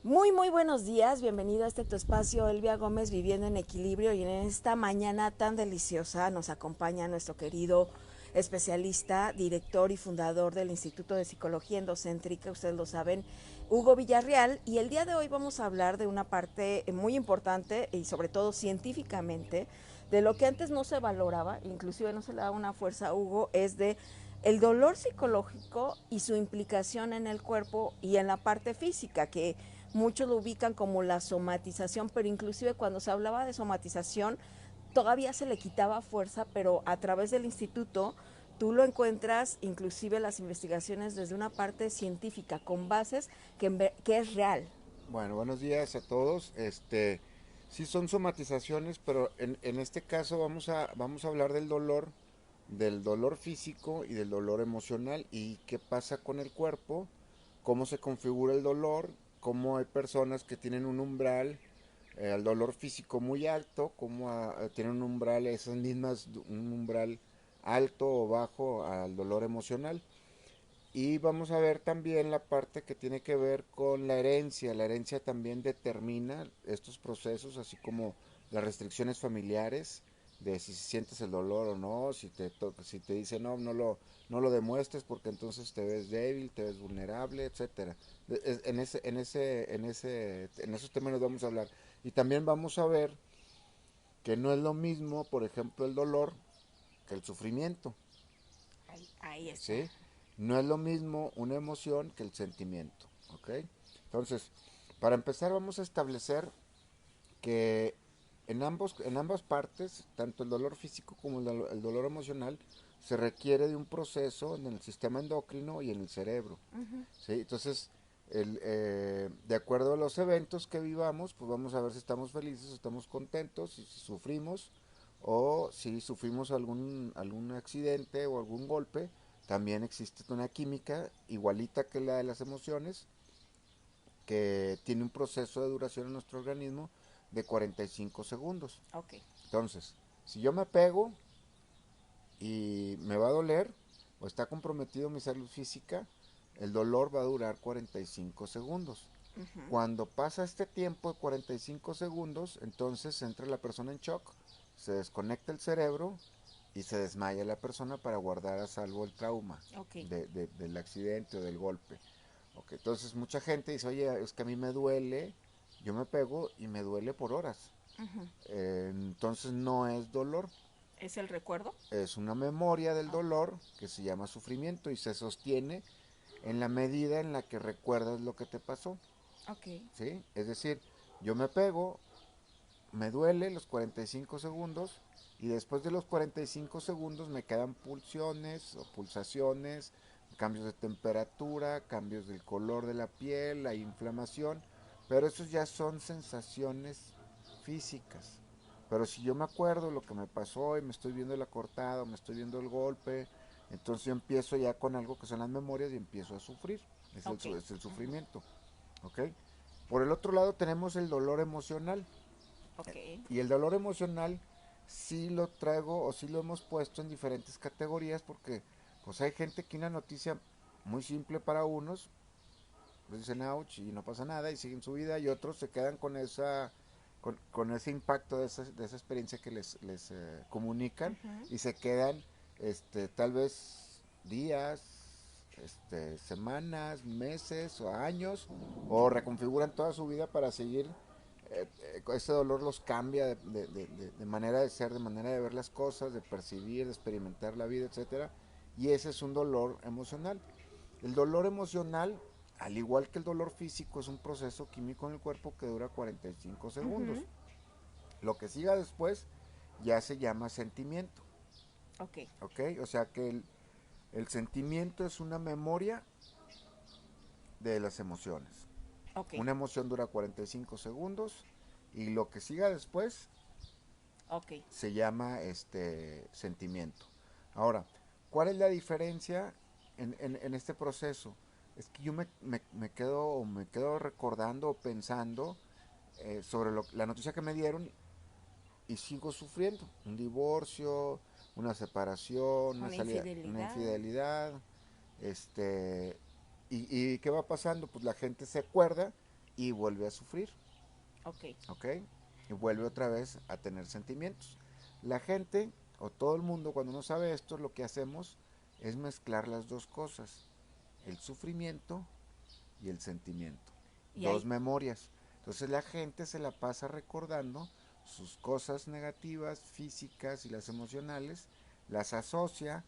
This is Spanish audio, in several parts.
Muy buenos días, bienvenido a este tu espacio, Elvia Gómez, Viviendo en Equilibrio, y en esta mañana tan deliciosa nos acompaña nuestro querido especialista, director y fundador del Instituto de Psicología Endocéntrica, ustedes lo saben, Hugo Villarreal, y el día de hoy vamos a hablar de una parte muy importante y sobre todo científicamente, de lo que antes no se valoraba, inclusive no se le daba una fuerza a Hugo, es de el dolor psicológico y su implicación en el cuerpo y en la parte física, que muchos lo ubican como la somatización, pero inclusive cuando se hablaba de somatización todavía se le quitaba fuerza, pero a través del instituto tú lo encuentras, inclusive las investigaciones desde una parte científica, con bases que es real. Bueno, buenos días a todos. Sí son somatizaciones, pero en este caso vamos a hablar del dolor físico y del dolor emocional y qué pasa con el cuerpo, cómo se configura el dolor, cómo hay personas que tienen un umbral al dolor físico muy alto, cómo tienen un umbral, esas mismas, un umbral alto o bajo al dolor emocional. Y vamos a ver también la parte que tiene que ver con la herencia. La herencia también determina estos procesos, así como las restricciones familiares, de si sientes el dolor o no, si te dice no lo demuestres porque entonces te ves débil, te ves vulnerable, etcétera. En esos términos vamos a hablar. Y también vamos a ver que no es lo mismo, por ejemplo, el dolor que el sufrimiento. Ahí está. ¿Sí? No es lo mismo una emoción que el sentimiento, ¿ok? Entonces, para empezar vamos a establecer que en ambas partes, tanto el dolor físico como el dolor emocional, se requiere de un proceso en el sistema endocrino y en el cerebro, ¿sí? Entonces, de acuerdo a los eventos que vivamos, pues vamos a ver si estamos felices, si estamos contentos, si sufrimos o si sufrimos algún accidente o algún golpe. También existe una química igualita que la de las emociones, que tiene un proceso de duración en nuestro organismo de 45 segundos. Ok. Entonces, si yo me pego y me va a doler o está comprometido mi salud física, el dolor va a durar 45 segundos. Uh-huh. Cuando pasa este tiempo de 45 segundos, entonces entra la persona en shock, se desconecta el cerebro y se desmaya la persona para guardar a salvo el trauma Ok. del accidente o del golpe. Okay, entonces mucha gente dice, oye, es que a mí me duele, yo me pego y me duele por horas. Uh-huh. Entonces no es dolor, ¿Es el recuerdo? es una memoria del Ok. dolor que se llama sufrimiento y se sostiene en la medida en la que recuerdas lo que te pasó. Ok. ¿Sí? Es decir, yo me pego, me duele los 45 segundos y después de los 45 segundos me quedan pulsiones o pulsaciones, cambios de temperatura, cambios del color de la piel, la inflamación, pero esos ya son sensaciones físicas. Pero si yo me acuerdo lo que me pasó y me estoy viendo la cortada, me estoy viendo el golpe, entonces yo empiezo ya con algo que son las memorias y empiezo a sufrir. Ok. Es el Uh-huh. sufrimiento. ¿Ok? Por el otro lado tenemos el dolor emocional. Ok. Y el dolor emocional sí lo traigo o sí lo hemos puesto en diferentes categorías porque pues hay gente que una noticia muy simple para unos, pues dicen ouch y no pasa nada y siguen su vida y otros se quedan con con ese impacto de esa experiencia que les comunican Uh-huh. y se quedan tal vez días, semanas, meses o años o reconfiguran toda su vida para seguir. Ese dolor los cambia de manera de ser, de manera de ver las cosas, de percibir, de experimentar la vida, etcétera. Y ese es un dolor emocional. El dolor emocional, al igual que el dolor físico, es un proceso químico en el cuerpo que dura 45 Uh-huh. segundos. Lo que siga después ya se llama sentimiento. Ok. ¿Ok? O sea que el sentimiento es una memoria de las emociones. Ok. Una emoción dura 45 segundos y lo que siga después Ok. se llama sentimiento. Ahora, ¿cuál es la diferencia en este proceso? Es que yo me quedo recordando o pensando sobre la noticia que me dieron y sigo sufriendo. Un divorcio, una separación, Una una infidelidad. infidelidad. Este, y qué va pasando? Pues la gente se acuerda y vuelve a sufrir. Ok. ¿Ok? Y vuelve otra vez a tener sentimientos. La gente o todo el mundo cuando no sabe esto, lo que hacemos es mezclar las dos cosas, el sufrimiento y el sentimiento, Y dos ahí, memorias. Entonces la gente se la pasa recordando sus cosas negativas, físicas y las emocionales, las asocia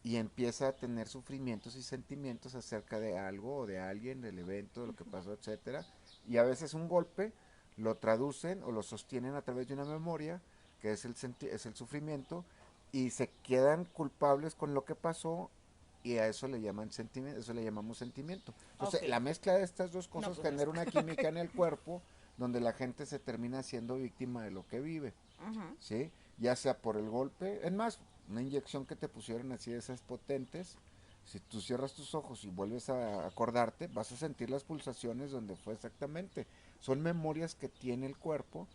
y empieza a tener sufrimientos y sentimientos acerca de algo o de alguien, del evento, de lo que pasó, etcétera. Y a veces un golpe lo traducen o lo sostienen a través de una memoria, que es es el sufrimiento, y se quedan culpables con lo que pasó y a eso le llaman sentimiento, eso le llamamos sentimiento. ok. Entonces, la mezcla de estas dos No, cosas pues genera mezcla. una química en el cuerpo donde la gente se termina siendo víctima de lo que vive. Ujú. ¿Sí? Ya sea por el golpe, es más, una inyección que te pusieron así de esas potentes, si tú cierras tus ojos y vuelves a acordarte, vas a sentir las pulsaciones donde fue exactamente. Son memorias que tiene el cuerpo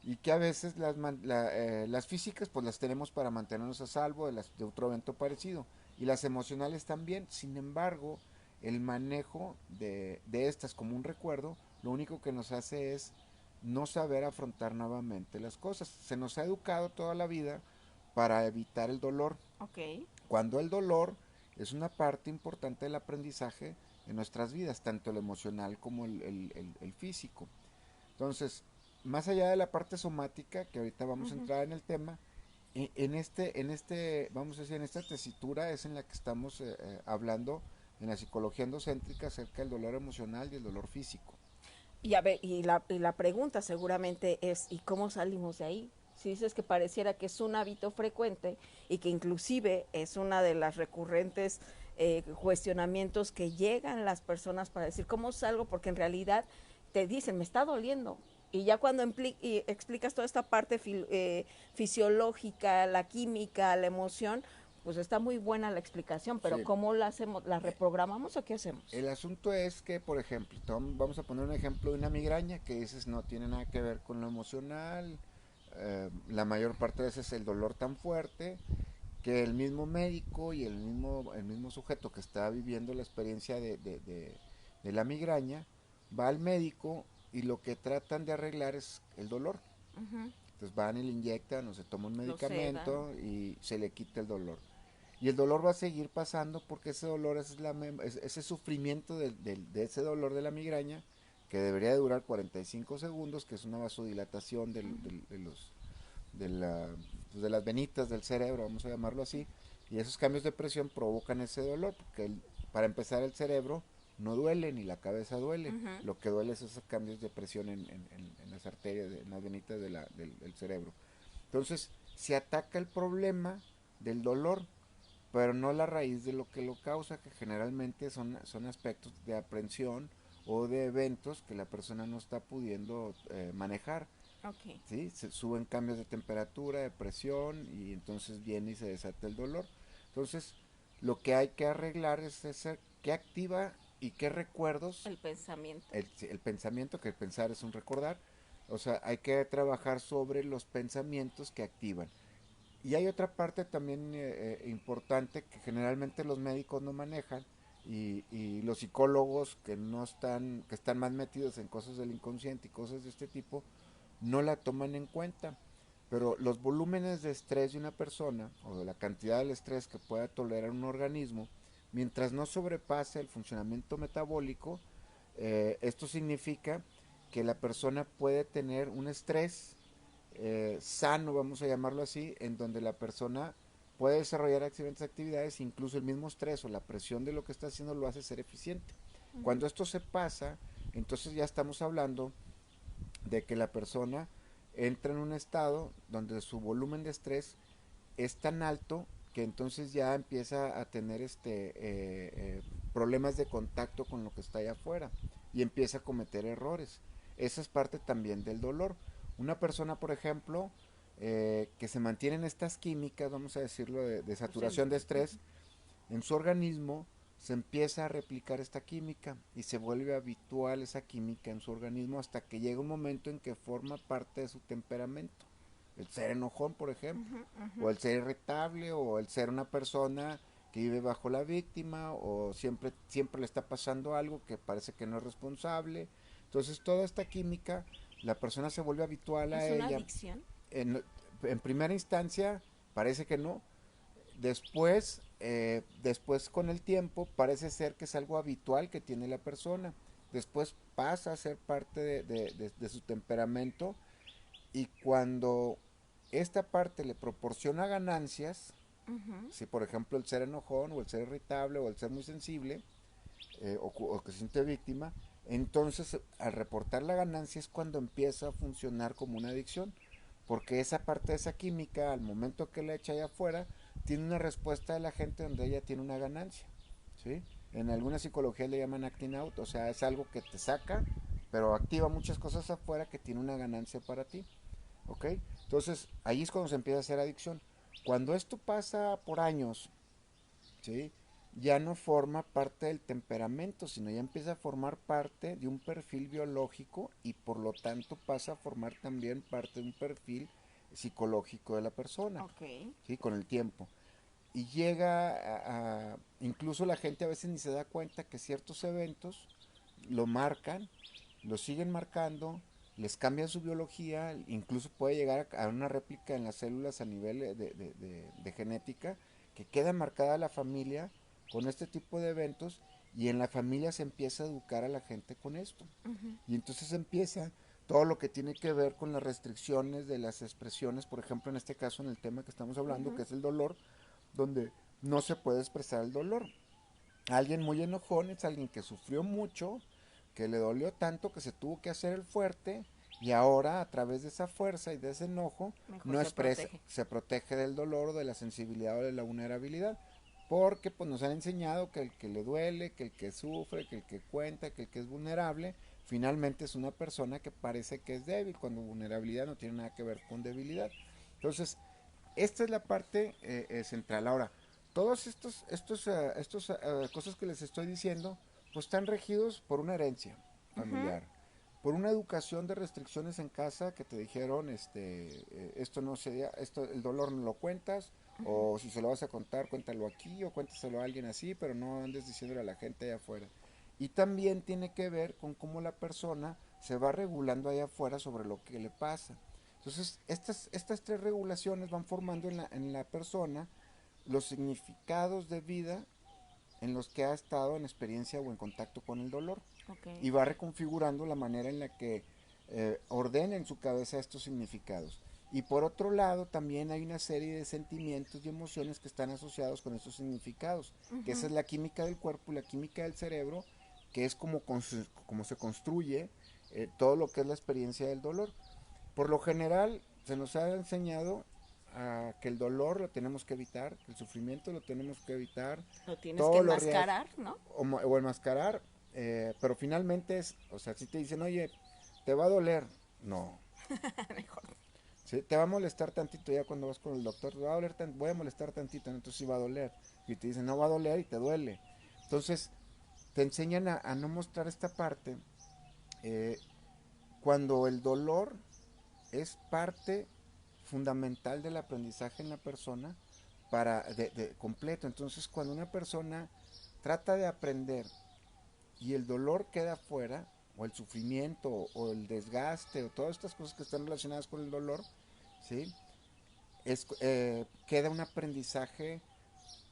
y que a veces las físicas pues las tenemos para mantenernos a salvo de otro evento parecido y las emocionales también. Sin embargo, el manejo de estas como un recuerdo, lo único que nos hace es no saber afrontar nuevamente las cosas. Se nos ha educado toda la vida para evitar el dolor, Ok. cuando el dolor es una parte importante del aprendizaje en nuestras vidas, tanto el emocional como el físico. Entonces, más allá de la parte somática, que ahorita vamos a Ujú. entrar en el tema, vamos a decir, en esta tesitura es en la que estamos hablando en la psicología endocéntrica acerca del dolor emocional y el dolor físico. Y a ver, y la pregunta seguramente es, ¿y cómo salimos de ahí? Si dices que pareciera que es un hábito frecuente y que inclusive es una de las recurrentes cuestionamientos que llegan las personas para decir, ¿cómo salgo? Porque en realidad te dicen, me está doliendo. Y ya cuando y explicas toda esta parte fisiológica, la química, la emoción, pues está muy buena la explicación, pero Sí, ¿cómo la hacemos? ¿La reprogramamos o qué hacemos? el asunto es que, por ejemplo, vamos a poner un ejemplo de una migraña que dices no tiene nada que ver con lo emocional, la mayor parte de veces es el dolor tan fuerte que el mismo médico y el mismo sujeto que está viviendo la experiencia de la migraña va al médico y lo que tratan de arreglar es el dolor. Ujú. Entonces van y le inyectan o se toma un Lo sedan. medicamento y se le quita el dolor. Y el dolor va a seguir pasando porque ese dolor ese sufrimiento de ese dolor de la migraña, que debería de durar 45 segundos, que es una vasodilatación de, la, pues de las venitas del cerebro, vamos a llamarlo así, y esos cambios de presión provocan ese dolor, porque para empezar el cerebro no duele ni la cabeza duele, Ujú. lo que duele es esos cambios de presión en las arterias, en las venitas del cerebro. Entonces, se ataca el problema del dolor, pero no la raíz de lo que lo causa, que generalmente son aspectos de aprensión o de eventos que la persona no está pudiendo manejar. Ok. ¿Sí? Se suben cambios de temperatura, de presión y entonces viene y se desata el dolor. Entonces, lo que hay que arreglar es ese, qué activa y qué recuerdos, El pensamiento. el pensamiento, que el pensar es un recordar, o sea, hay que trabajar sobre los pensamientos que activan. Y hay otra parte también importante que generalmente los médicos no manejan y los psicólogos que no están, que están más metidos en cosas del inconsciente y cosas de este tipo, no la toman en cuenta. Pero los volúmenes de estrés de una persona o de la cantidad del estrés que pueda tolerar un organismo, mientras no sobrepase el funcionamiento metabólico, esto significa que la persona puede tener un estrés sano, vamos a llamarlo así, en donde la persona puede desarrollar accidentes actividades, incluso el mismo estrés o la presión de lo que está haciendo lo hace ser eficiente. Ujú. Cuando esto se pasa, entonces ya estamos hablando de que la persona entra en un estado donde su volumen de estrés es tan alto que entonces ya empieza a tener problemas de contacto con lo que está allá afuera y empieza a cometer errores. Esa es parte también del dolor. Una persona, por ejemplo, que se mantiene en estas químicas, vamos a decirlo, de Pues sí. saturación de estrés, en su organismo se empieza a replicar esta química y se vuelve habitual esa química en su organismo hasta que llega un momento en que forma parte de su temperamento. El ser enojón, por ejemplo, Ujú, ujú. o el ser irritable, o el ser una persona que vive bajo la víctima, o siempre le está pasando algo que parece que no es responsable. Entonces toda esta química, la persona se vuelve habitual a ¿Es una ella. adicción? En, en primera instancia parece que no, después con el tiempo parece ser que es algo habitual que tiene la persona, después pasa a ser parte de su temperamento y cuando esta parte le proporciona ganancias, Ujú. si por ejemplo el ser enojón o el ser irritable o el ser muy sensible o que se siente víctima, entonces al reportar la ganancia es cuando empieza a funcionar como una adicción, porque esa parte de esa química, al momento que la echa allá afuera, tiene una respuesta de la gente donde ella tiene una ganancia, ¿sí? En alguna psicología le llaman acting out, o sea, es algo que te saca, pero activa muchas cosas afuera que tiene una ganancia para ti, ¿ok? Entonces, ahí es cuando se empieza a hacer adicción. Cuando esto pasa por años, ¿sí? Ya no forma parte del temperamento, sino ya empieza a formar parte de un perfil biológico y por lo tanto pasa a formar también parte de un perfil psicológico de la persona, Ok. ¿sí? Con el tiempo. Y llega incluso la gente a veces ni se da cuenta que ciertos eventos lo marcan, lo siguen marcando, les cambian su biología, incluso puede llegar a una réplica en las células a nivel de genética, que queda marcada la familia con este tipo de eventos y en la familia se empieza a educar a la gente con esto. Ujú. Y entonces empieza todo lo que tiene que ver con las restricciones de las expresiones, por ejemplo en este caso en el tema que estamos hablando, Ujú. que es el dolor, donde no se puede expresar el dolor. Alguien muy enojón es alguien que sufrió mucho, que le dolió tanto que se tuvo que hacer el fuerte y ahora a través de esa fuerza y de ese enojo Mejor no se expresa, protege. se protege del dolor o de la sensibilidad o de la vulnerabilidad. Porque pues nos han enseñado que el que le duele, que el que sufre, que el que cuenta, que el que es vulnerable, finalmente es una persona que parece que es débil, cuando vulnerabilidad no tiene nada que ver con debilidad. Entonces, esta es la parte central. Ahora, todos estos cosas que les estoy diciendo, pues están regidos por una herencia Ujú. familiar, por una educación de restricciones en casa que te dijeron, esto no sería, esto, el dolor no lo cuentas, Ujú. o si se lo vas a contar, cuéntalo aquí, o cuéntaselo a alguien así, pero no andes diciéndole a la gente allá afuera. Y también tiene que ver con cómo la persona se va regulando allá afuera sobre lo que le pasa. Entonces, estas tres regulaciones van formando en la persona los significados de vida en los que ha estado en experiencia o en contacto con el dolor. Ok. Y va reconfigurando la manera en la que ordena en su cabeza estos significados. Y por otro lado, también hay una serie de sentimientos y emociones que están asociados con estos significados, que esa Ujú. es la química del cuerpo y la química del cerebro, que es como se construye todo lo que es la experiencia del dolor. Por lo general, se nos ha enseñado que el dolor lo tenemos que evitar, que el sufrimiento lo tenemos que evitar, Lo tienes que todo lo real, enmascarar, ¿no? o enmascarar, pero finalmente es, o sea, si te dicen, oye, te va a doler, no, Mejor. ¿sí? Te va a molestar tantito ya cuando vas con el doctor, te va a doler, voy a molestar tantito, entonces sí va a doler, y te dicen, no va a doler y te duele. Entonces, te enseñan a no mostrar esta parte eh, cuando el dolor es parte fundamental del aprendizaje en la persona de completo. Entonces, cuando una persona trata de aprender y el dolor queda fuera, o el sufrimiento, o el desgaste, o todas estas cosas que están relacionadas con el dolor, ¿sí? Queda un aprendizaje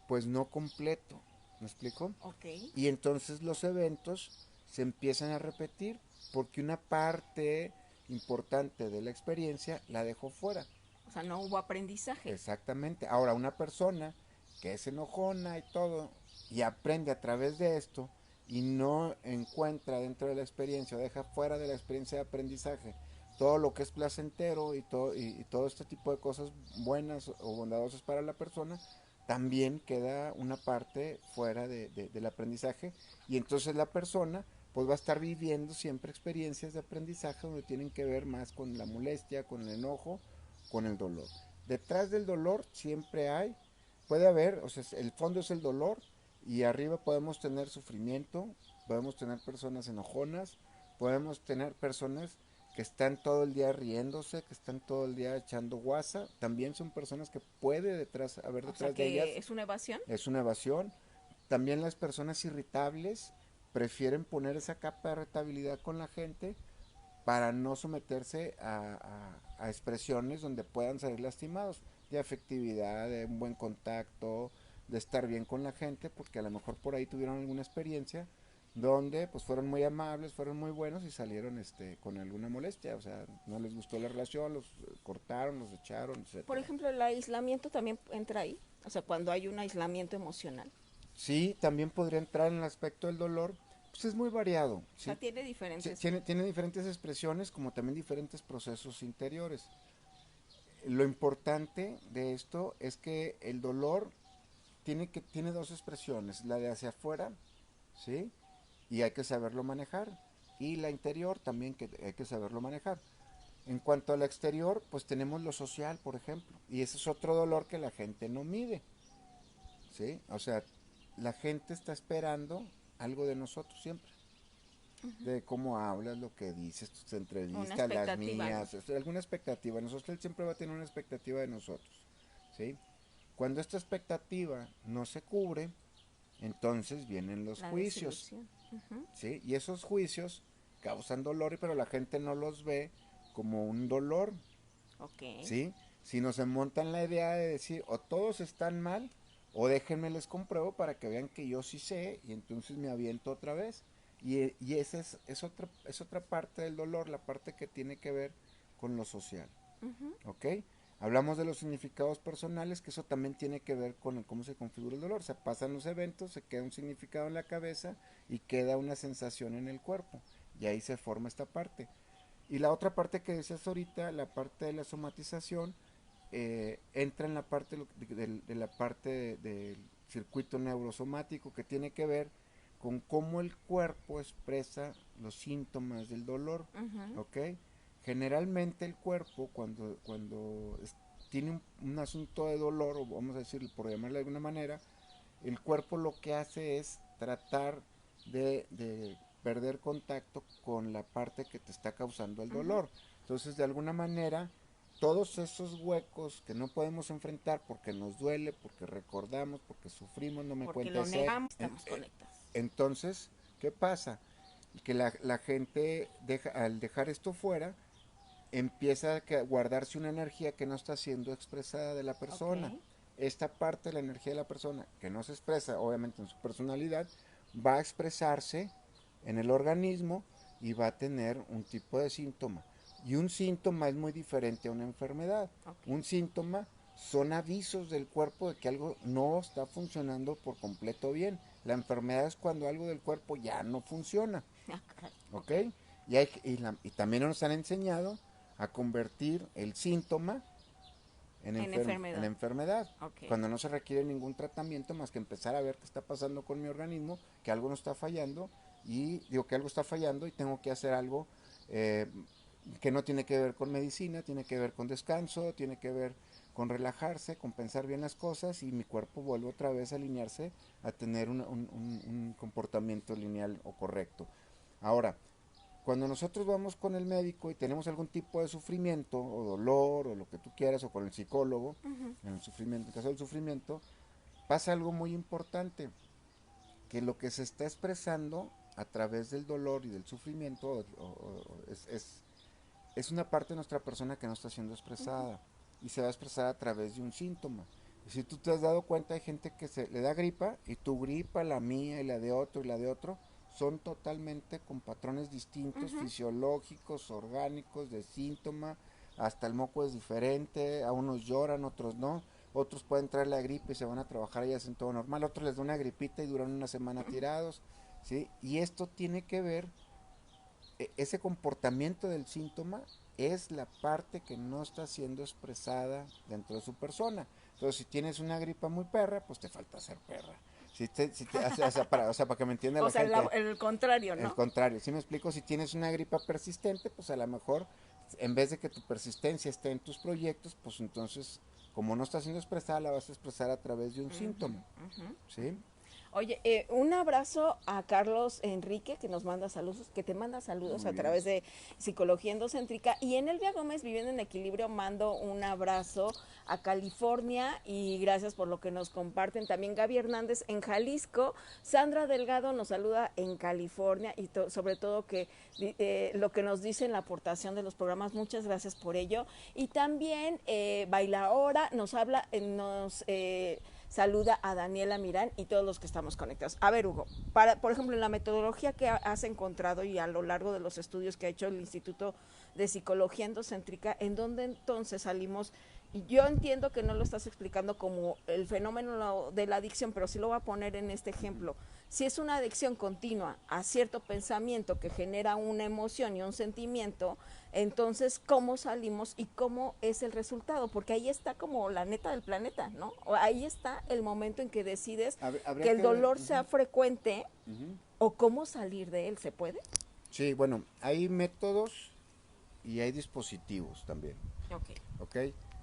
pues no completo, ¿me explico? Ok. Y entonces los eventos se empiezan a repetir porque una parte importante de la experiencia la dejó fuera. O sea, no hubo aprendizaje. Exactamente. Ahora, una persona que es enojona y todo, y aprende a través de esto, y no encuentra dentro de la experiencia, o deja fuera de la experiencia de aprendizaje, todo lo que es placentero y todo este tipo de cosas buenas o bondadosas para la persona, también queda una parte fuera del aprendizaje, y entonces la persona pues va a estar viviendo siempre experiencias de aprendizaje donde tienen que ver más con la molestia, con el enojo, con el dolor. Detrás del dolor siempre hay, puede haber, o sea, el fondo es el dolor y arriba podemos tener sufrimiento, podemos tener personas enojonas, podemos tener personas que están todo el día riéndose, que están todo el día echando guasa, también son personas que puede haber O sea, detrás de que ellas, es una evasión. es una evasión. También las personas irritables, prefieren poner esa capa de retabilidad con la gente para no someterse a expresiones donde puedan salir lastimados, de afectividad, de un buen contacto, de estar bien con la gente, porque a lo mejor por ahí tuvieron alguna experiencia donde pues fueron muy amables, fueron muy buenos y salieron con alguna molestia, o sea, no les gustó la relación, los cortaron, los echaron, Por etcétera. ejemplo, el aislamiento también entra ahí, o sea, cuando hay un aislamiento emocional. Sí, también podría entrar en el aspecto del dolor, pues es muy variado, O sea, ¿sí? tiene diferentes. Tiene diferentes expresiones como también diferentes procesos interiores. Lo importante de esto es que el dolor tiene dos expresiones, la de hacia afuera, ¿sí? Y hay que saberlo manejar. Y la interior también que hay que saberlo manejar. En cuanto al exterior, pues tenemos lo social, por ejemplo. Y ese es otro dolor que la gente no mide, ¿sí? O sea, la gente está esperando algo de nosotros siempre. De cómo hablas, lo que dices, tus Una entrevistas, las expectativa, ¿no? mías, alguna expectativa. Nosotros él siempre va a tener una expectativa de nosotros, ¿sí? Cuando esta expectativa no se cubre, entonces vienen los La juicios, desilusión. Ujú. ¿sí? Y esos juicios causan dolor, pero la gente no los ve como un dolor, Ok. ¿sí? Sino se montan la idea de decir, o todos están mal, o déjenme les compruebo para que vean que yo sí sé, y entonces me aviento otra vez. Y esa es otra parte del dolor, la parte que tiene que ver con lo social. Ujú. ¿Ok? Hablamos de los significados personales, que eso también tiene que ver con cómo se configura el dolor. Se pasan los eventos, se queda un significado en la cabeza y queda una sensación en el cuerpo. Y ahí se forma esta parte. Y la otra parte que decías ahorita, la parte de la somatización, entra en la parte de la parte del circuito neurosomático que tiene que ver con cómo el cuerpo expresa los síntomas del dolor, Ujú. ¿ok? Generalmente el cuerpo tiene un asunto de dolor, o vamos a decir, por llamarle de alguna manera, el cuerpo lo que hace es tratar de perder contacto con la parte que te está causando el Ujú. dolor. Entonces, de alguna manera, todos esos huecos que no podemos enfrentar porque nos duele, porque recordamos, porque sufrimos, no me Porque lo cuentes ese. negamos, estamos conectados. Entonces, ¿qué pasa? Que la gente, al dejar esto fuera, empieza a guardarse una energía que no está siendo expresada de la Ok. persona. Esta parte de la energía de la persona, que no se expresa obviamente en su personalidad, va a expresarse en el organismo y va a tener un tipo de síntoma. Y un síntoma es muy diferente a una enfermedad. Ok. Un síntoma son avisos del cuerpo de que algo no está funcionando por completo bien. La enfermedad es cuando algo del cuerpo ya no funciona. Ah, caray. ¿Ok? Ok. Y también nos han enseñado a convertir el síntoma En en enfermedad. enfermedad, Ok. cuando no se requiere ningún tratamiento más que empezar a ver qué está pasando con mi organismo, que algo no está fallando, y digo que algo está fallando y tengo que hacer algo eh, que no tiene que ver con medicina, tiene que ver con descanso, tiene que ver con relajarse, con pensar bien las cosas y mi cuerpo vuelve otra vez a alinearse a tener un comportamiento lineal o correcto. Ahora, cuando nosotros vamos con el médico y tenemos algún tipo de sufrimiento o dolor o lo que tú quieras o con el psicólogo, Ujú. en el sufrimiento, en el caso del sufrimiento, pasa algo muy importante, que lo que se está expresando a través del dolor y del sufrimiento es una parte de nuestra persona que no está siendo Ujú. expresada y se va a expresar a través de un síntoma. Y si tú te has dado cuenta, hay gente que se le da gripa y tu gripa, la mía y la de otro y la de otro son totalmente con patrones distintos, Ujú. fisiológicos, orgánicos, de síntoma. Hasta el moco es diferente, a unos lloran, otros no. Otros pueden traer la gripe y se van a trabajar y hacen todo normal. Otros les da una gripita y duran una semana tirados. ¿Sí? Y esto tiene que ver ese comportamiento del síntoma es la parte que no está siendo expresada dentro de su persona. Entonces, si tienes una gripa muy perra, pues te falta ser perra. O sea, para que me entienda O la sea, gente, el contrario, el ¿no? contrario, si me explico, si tienes una gripa persistente, pues a lo mejor en vez de que tu persistencia esté en tus proyectos, pues entonces, como no está siendo expresada, la vas a expresar a través de un Ujú. síntoma, Ujú. ¿sí? Oye, un abrazo a Carlos Enrique que nos manda saludos, que te manda saludos Muy a bien. través de Psicología Endocéntrica. Y en Elvia Gómez, Viviendo en Equilibrio, mando un abrazo a California y gracias por lo que nos comparten. También Gaby Hernández en Jalisco, Sandra Delgado nos saluda en California y sobre todo que lo que nos dice en la aportación de los programas, muchas gracias por ello. Y también Baila Ahora nos habla, saluda a Daniela Mirán y todos los que estamos conectados. A ver, Hugo, por ejemplo, en la metodología que has encontrado y a lo largo de los estudios que ha hecho el Instituto de Psicología Endocéntrica, ¿en dónde entonces salimos? Y yo entiendo que no lo estás explicando como el fenómeno de la adicción, pero sí lo voy a poner en este ejemplo. Si es una adicción continua a cierto pensamiento que genera una emoción y un sentimiento, entonces, ¿cómo salimos y cómo es el resultado? Porque ahí está como la neta del planeta, ¿no? O ahí está el momento en que decides que Habría el que ver. dolor sea Ujú, frecuente ujú. o cómo salir de él, ¿se puede? Sí, bueno, hay métodos y hay dispositivos también, Ok. ¿ok?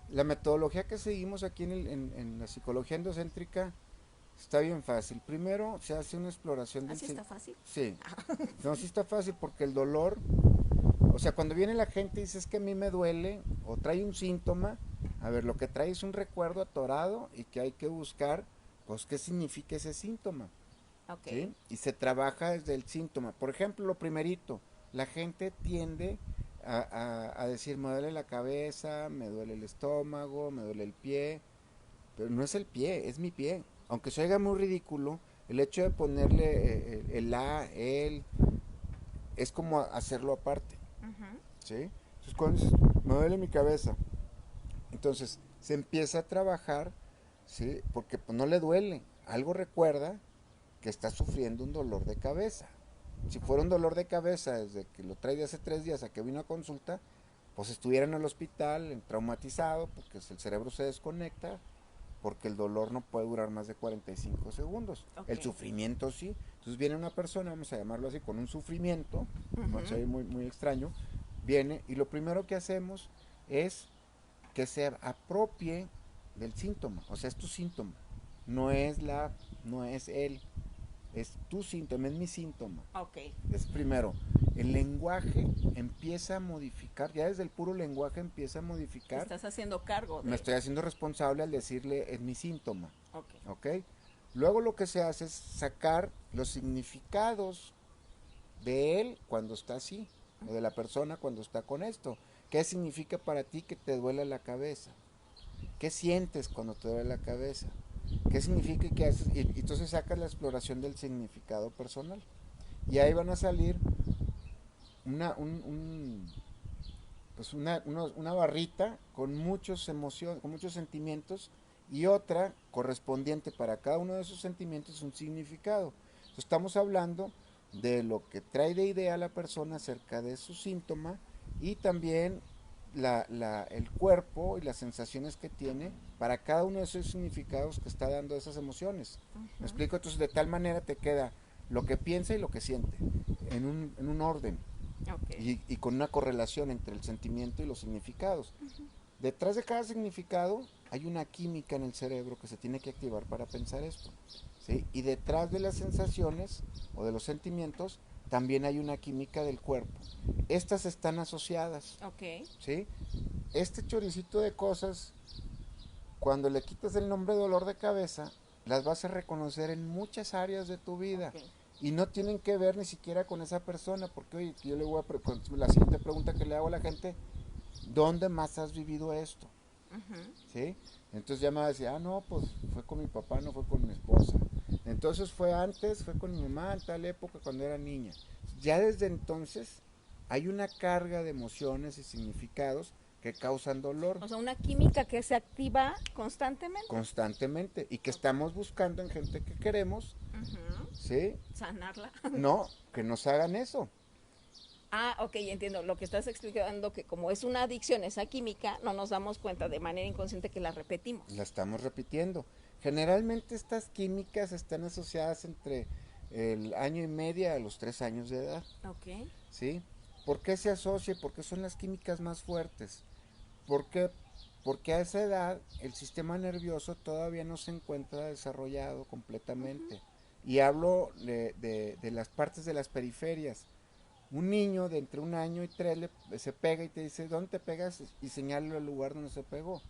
La metodología que seguimos aquí en la psicología endocéntrica está bien fácil. Primero se hace una exploración ¿Así está fácil? Sí, no, sí está fácil porque el dolor, o sea, cuando viene la gente y dice es que a mí me duele o trae un síntoma, a ver, lo que trae es un recuerdo atorado y que hay que buscar, pues, qué significa ese síntoma, Ok. ¿sí? Y se trabaja desde el síntoma. Por ejemplo, lo primerito, la gente tiende a decir, me duele la cabeza, me duele el estómago, me duele el pie, pero no es el pie, es mi pie. Aunque se oiga muy ridículo, el hecho de ponerle el la, el, es como hacerlo aparte, Uh-huh. ¿sí? Entonces, cuando dices, me duele mi cabeza, entonces se empieza a trabajar, ¿sí? Porque pues, no le duele, algo recuerda que está sufriendo un dolor de cabeza. Si fuera un dolor de cabeza desde que lo trae de hace 3 días a que vino a consulta, pues estuviera en el hospital, traumatizado, porque el cerebro se desconecta, porque el dolor no puede durar más de 45 segundos. Ok. El sufrimiento sí. Entonces viene una persona, vamos a llamarlo así, con un sufrimiento, no Uh-huh. sé, muy, muy extraño, viene y lo primero que hacemos es que se apropie del síntoma, o sea, es tu síntoma, no es no es él, es tu síntoma, es mi síntoma. Ok. Es primero, el lenguaje empieza a modificar, ya desde el puro lenguaje empieza a Te modificar, estás haciendo cargo me de... estoy haciendo responsable al decirle es mi síntoma, Ok. ¿ok? Luego lo que se hace es sacar los significados de él cuando está así, o de la persona cuando está con esto. ¿Qué significa para ti que te duele la cabeza? ¿Qué sientes cuando te duele la cabeza? ¿Qué significa y qué haces? Y entonces sacas la exploración del significado personal. Y ahí van a salir una, pues una barrita con muchos emociones, con muchos sentimientos y otra correspondiente para cada uno de esos sentimientos un significado. Entonces, estamos hablando de lo que trae de idea la persona acerca de su síntoma y también el cuerpo y las sensaciones que tiene para cada uno de esos significados que está dando esas emociones. ¿Me Uh-huh. explico? Entonces de tal manera te queda lo que piensa y lo que siente en un orden Ok. y con una correlación entre el sentimiento y los significados. Detrás de cada significado hay una química en el cerebro que se tiene que activar para pensar esto, ¿sí? Y detrás de las sensaciones o de los sentimientos también hay una química del cuerpo. Estas están asociadas, Ok. ¿sí? Este choricito de cosas, cuando le quitas el nombre dolor de cabeza, las vas a reconocer en muchas áreas de tu vida. Ok. Y no tienen que ver ni siquiera con esa persona, porque oye, yo le voy la siguiente pregunta que le hago a la gente, ¿dónde más has vivido esto? Uh-huh. ¿Sí? Entonces ya me va a decir, ah, no, pues fue con mi papá, no fue con mi esposa. Entonces fue antes, fue con mi mamá en tal época cuando era niña. Ya desde entonces hay una carga de emociones y significados que causan dolor O sea, una química que se activa constantemente. constantemente y que Ok. estamos buscando en gente que queremos, Uh-huh. ¿sí? Sanarla. No, que nos hagan eso. Ah, ok, entiendo. Lo que estás explicando que como es una adicción, esa química, no nos damos cuenta de manera inconsciente que la repetimos. La estamos repitiendo. Generalmente estas químicas están asociadas entre el año y medio a los 3 años de edad, Ok. ¿sí? ¿Por qué se asocia? Porque son las químicas más fuertes. ¿Por qué? Porque a esa edad el sistema nervioso todavía no se encuentra desarrollado Uh-huh. completamente. Y hablo de las partes de las periferias. Un niño de entre 1 año y 3 se pega y te dice, ¿dónde te pegas? Y señala el lugar donde se pegó.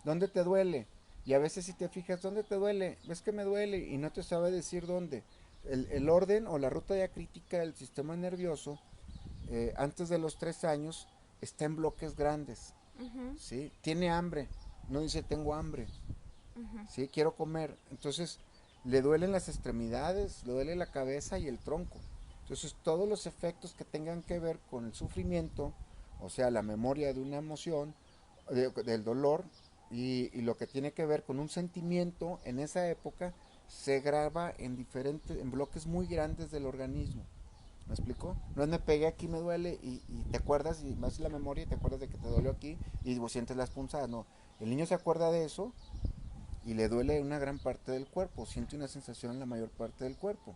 ¿Dónde te duele? Y a veces si te fijas, ¿dónde te duele? Ves que me duele y no te sabe decir dónde. El orden o la ruta diacrítica del sistema nervioso, antes de los 3 años, está en bloques grandes. Ujú, ¿Sí? Tiene hambre, no dice tengo hambre. ujú. ¿Sí? Quiero comer. Entonces, le duelen las extremidades, le duele la cabeza y el tronco. Entonces, todos los efectos que tengan que ver con el sufrimiento, o sea, la memoria de una emoción, del dolor, y lo que tiene que ver con un sentimiento en esa época, se graba en bloques muy grandes del organismo. ¿Me explico? No es me pegué aquí, me duele y te acuerdas y más la memoria y te acuerdas de que te dolió aquí y vos sientes las punzadas. No, el niño se acuerda de eso y le duele una gran parte del cuerpo, siente una sensación en la mayor parte del cuerpo.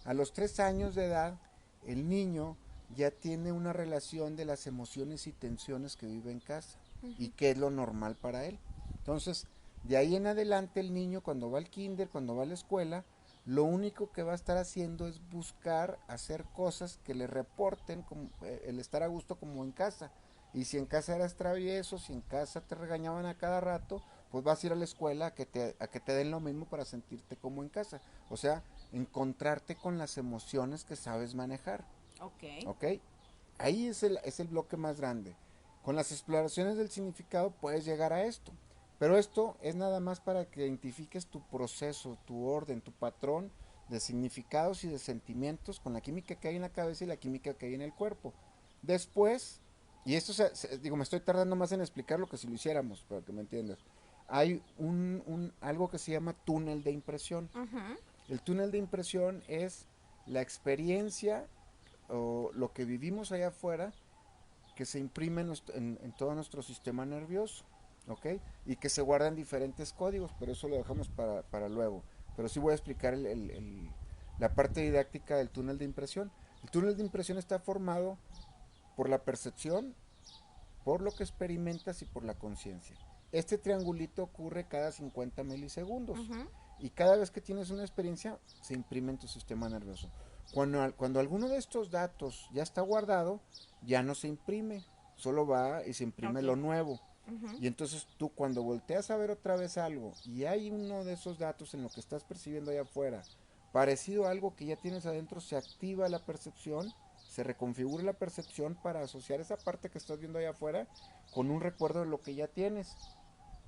A los 3 años de edad, el niño ya tiene una relación de las emociones y tensiones que vive en casa y que es lo normal para él. Entonces, de ahí en adelante el niño cuando va al kinder, cuando va a la escuela, lo único que va a estar haciendo es buscar hacer cosas que le reporten como, el estar a gusto como en casa. Y si en casa eras travieso, si en casa te regañaban a cada rato, pues vas a ir a la escuela a que te den lo mismo para sentirte como en casa. O sea, encontrarte con las emociones que sabes manejar. Ok. ¿Ok? Ahí es el bloque más grande. Con las exploraciones del significado puedes llegar a esto. Pero esto es nada más para que identifiques tu proceso, tu orden, tu patrón de significados y de sentimientos con la química que hay en la cabeza y la química que hay en el cuerpo. Después, y esto digo, me estoy tardando más en explicarlo que si lo hiciéramos, para que me entiendas. Hay algo que se llama túnel de impresión. Ujú. El túnel de impresión es la experiencia o lo que vivimos allá afuera que se imprime en todo nuestro sistema nervioso, ¿ok? Y que se guardan diferentes códigos, pero eso lo dejamos para luego. Pero sí voy a explicar la parte didáctica del túnel de impresión. El túnel de impresión está formado por la percepción, por lo que experimentas y por la conciencia. Este triangulito ocurre cada 50 milisegundos Ujú. y cada vez que tienes una experiencia se imprime en tu sistema nervioso. Cuando alguno de estos datos ya está guardado, ya no se imprime, solo va y se imprime Ok. lo nuevo. Ujú. Y entonces tú cuando volteas a ver otra vez algo y hay uno de esos datos en lo que estás percibiendo allá afuera, parecido a algo que ya tienes adentro, se activa la percepción, se reconfigura la percepción para asociar esa parte que estás viendo allá afuera con un recuerdo de lo que ya tienes.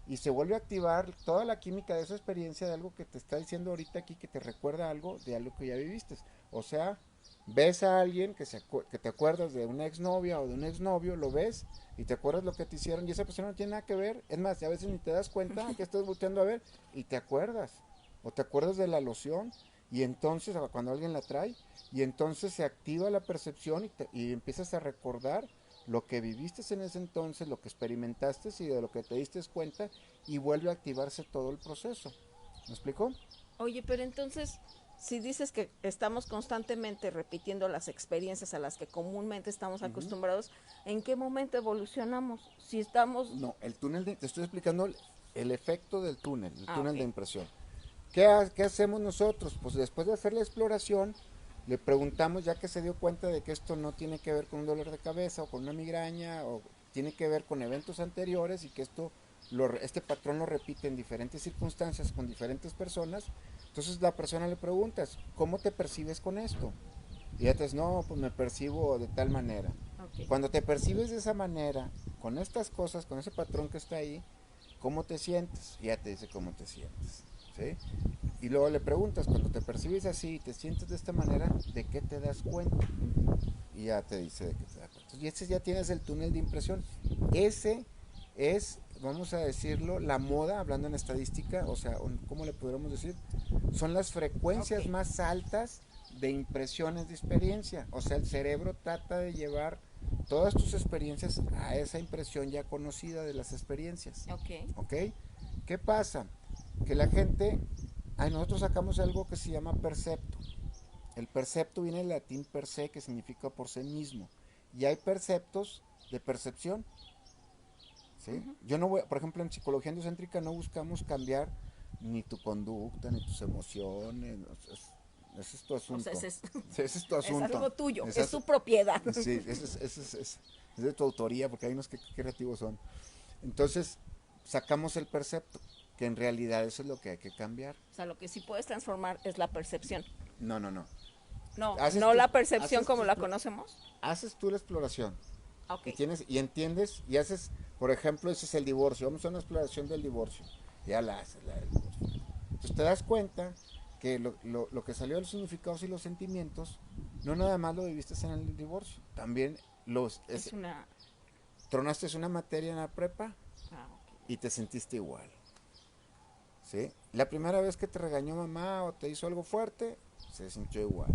Y se vuelve a activar toda la química de esa experiencia de algo que te está diciendo ahorita aquí, que te recuerda algo de algo que ya viviste. O sea, ves a alguien que te acuerdas de una exnovia o de un exnovio, lo ves y te acuerdas lo que te hicieron y esa persona no tiene nada que ver. Es más, a veces ni te das cuenta que estás volteando a ver y te acuerdas. O te acuerdas de la loción y entonces, cuando alguien la trae, y entonces se activa la percepción y empiezas a recordar lo que viviste en ese entonces, lo que experimentaste y de lo que te diste cuenta y vuelve a activarse todo el proceso. ¿Me explico? Oye, pero entonces, si dices que estamos constantemente repitiendo las experiencias a las que comúnmente estamos Ujú. acostumbrados, ¿en qué momento evolucionamos? Si estamos... No, te estoy explicando el efecto del túnel, el Ah, túnel de ok. impresión. ¿Qué hacemos nosotros? Pues después de hacer la exploración, le preguntamos, ya que se dio cuenta de que esto no tiene que ver con un dolor de cabeza o con una migraña, o tiene que ver con eventos anteriores y que este patrón lo repite en diferentes circunstancias con diferentes personas. Entonces la persona le preguntas, ¿cómo te percibes con esto? Y ya te dices, no, pues me percibo de tal manera. Ok. Cuando te percibes de esa manera, con estas cosas, con ese patrón que está ahí, ¿cómo te sientes? Y ya te dice cómo te sientes. ¿Sí? Y luego le preguntas, cuando te percibes así y te sientes de esta manera, ¿de qué te das cuenta? Y ya te dice de qué te das cuenta. Y ese ya tienes el túnel de impresión. Ese es, vamos a decirlo, la moda, hablando en estadística, o sea, ¿cómo le podríamos decir? Son las Ok. frecuencias más altas de impresiones de experiencia. O sea, el cerebro trata de llevar todas tus experiencias a esa impresión ya conocida de las experiencias. Ok. ¿Ok? ¿Qué pasa? Que la gente, nosotros sacamos algo que se llama percepto. El percepto viene del latín per se, que significa por sí mismo. Y hay perceptos de percepción. ¿Sí? Ujú. Yo no voy, por ejemplo, en psicología endocéntrica no buscamos cambiar ni tu conducta, ni tus emociones. ese es tu O sea, asunto. Sí, ese es tu es asunto. algo tuyo, Esa es tu propiedad. Sí, es de tu autoría, porque hay unos que creativos son. Entonces, sacamos el percepto, que en realidad eso es lo que hay que cambiar. O sea, lo que sí puedes transformar es la percepción. No, no, no. No, Haces no tu, la percepción haces como tu, la conocemos. haces tú la exploración Ok. y entiendes y haces, por ejemplo, ese es el divorcio. Vamos a una exploración del divorcio. Ya la haces, la del divorcio. Entonces te das cuenta que lo que salió de los significados y los sentimientos, no nada más lo viviste en el divorcio, también Es una... tronaste una materia en la prepa Ah, ok. y te sentiste igual. ¿Sí? La primera vez que te regañó mamá o te hizo algo fuerte, se sintió igual.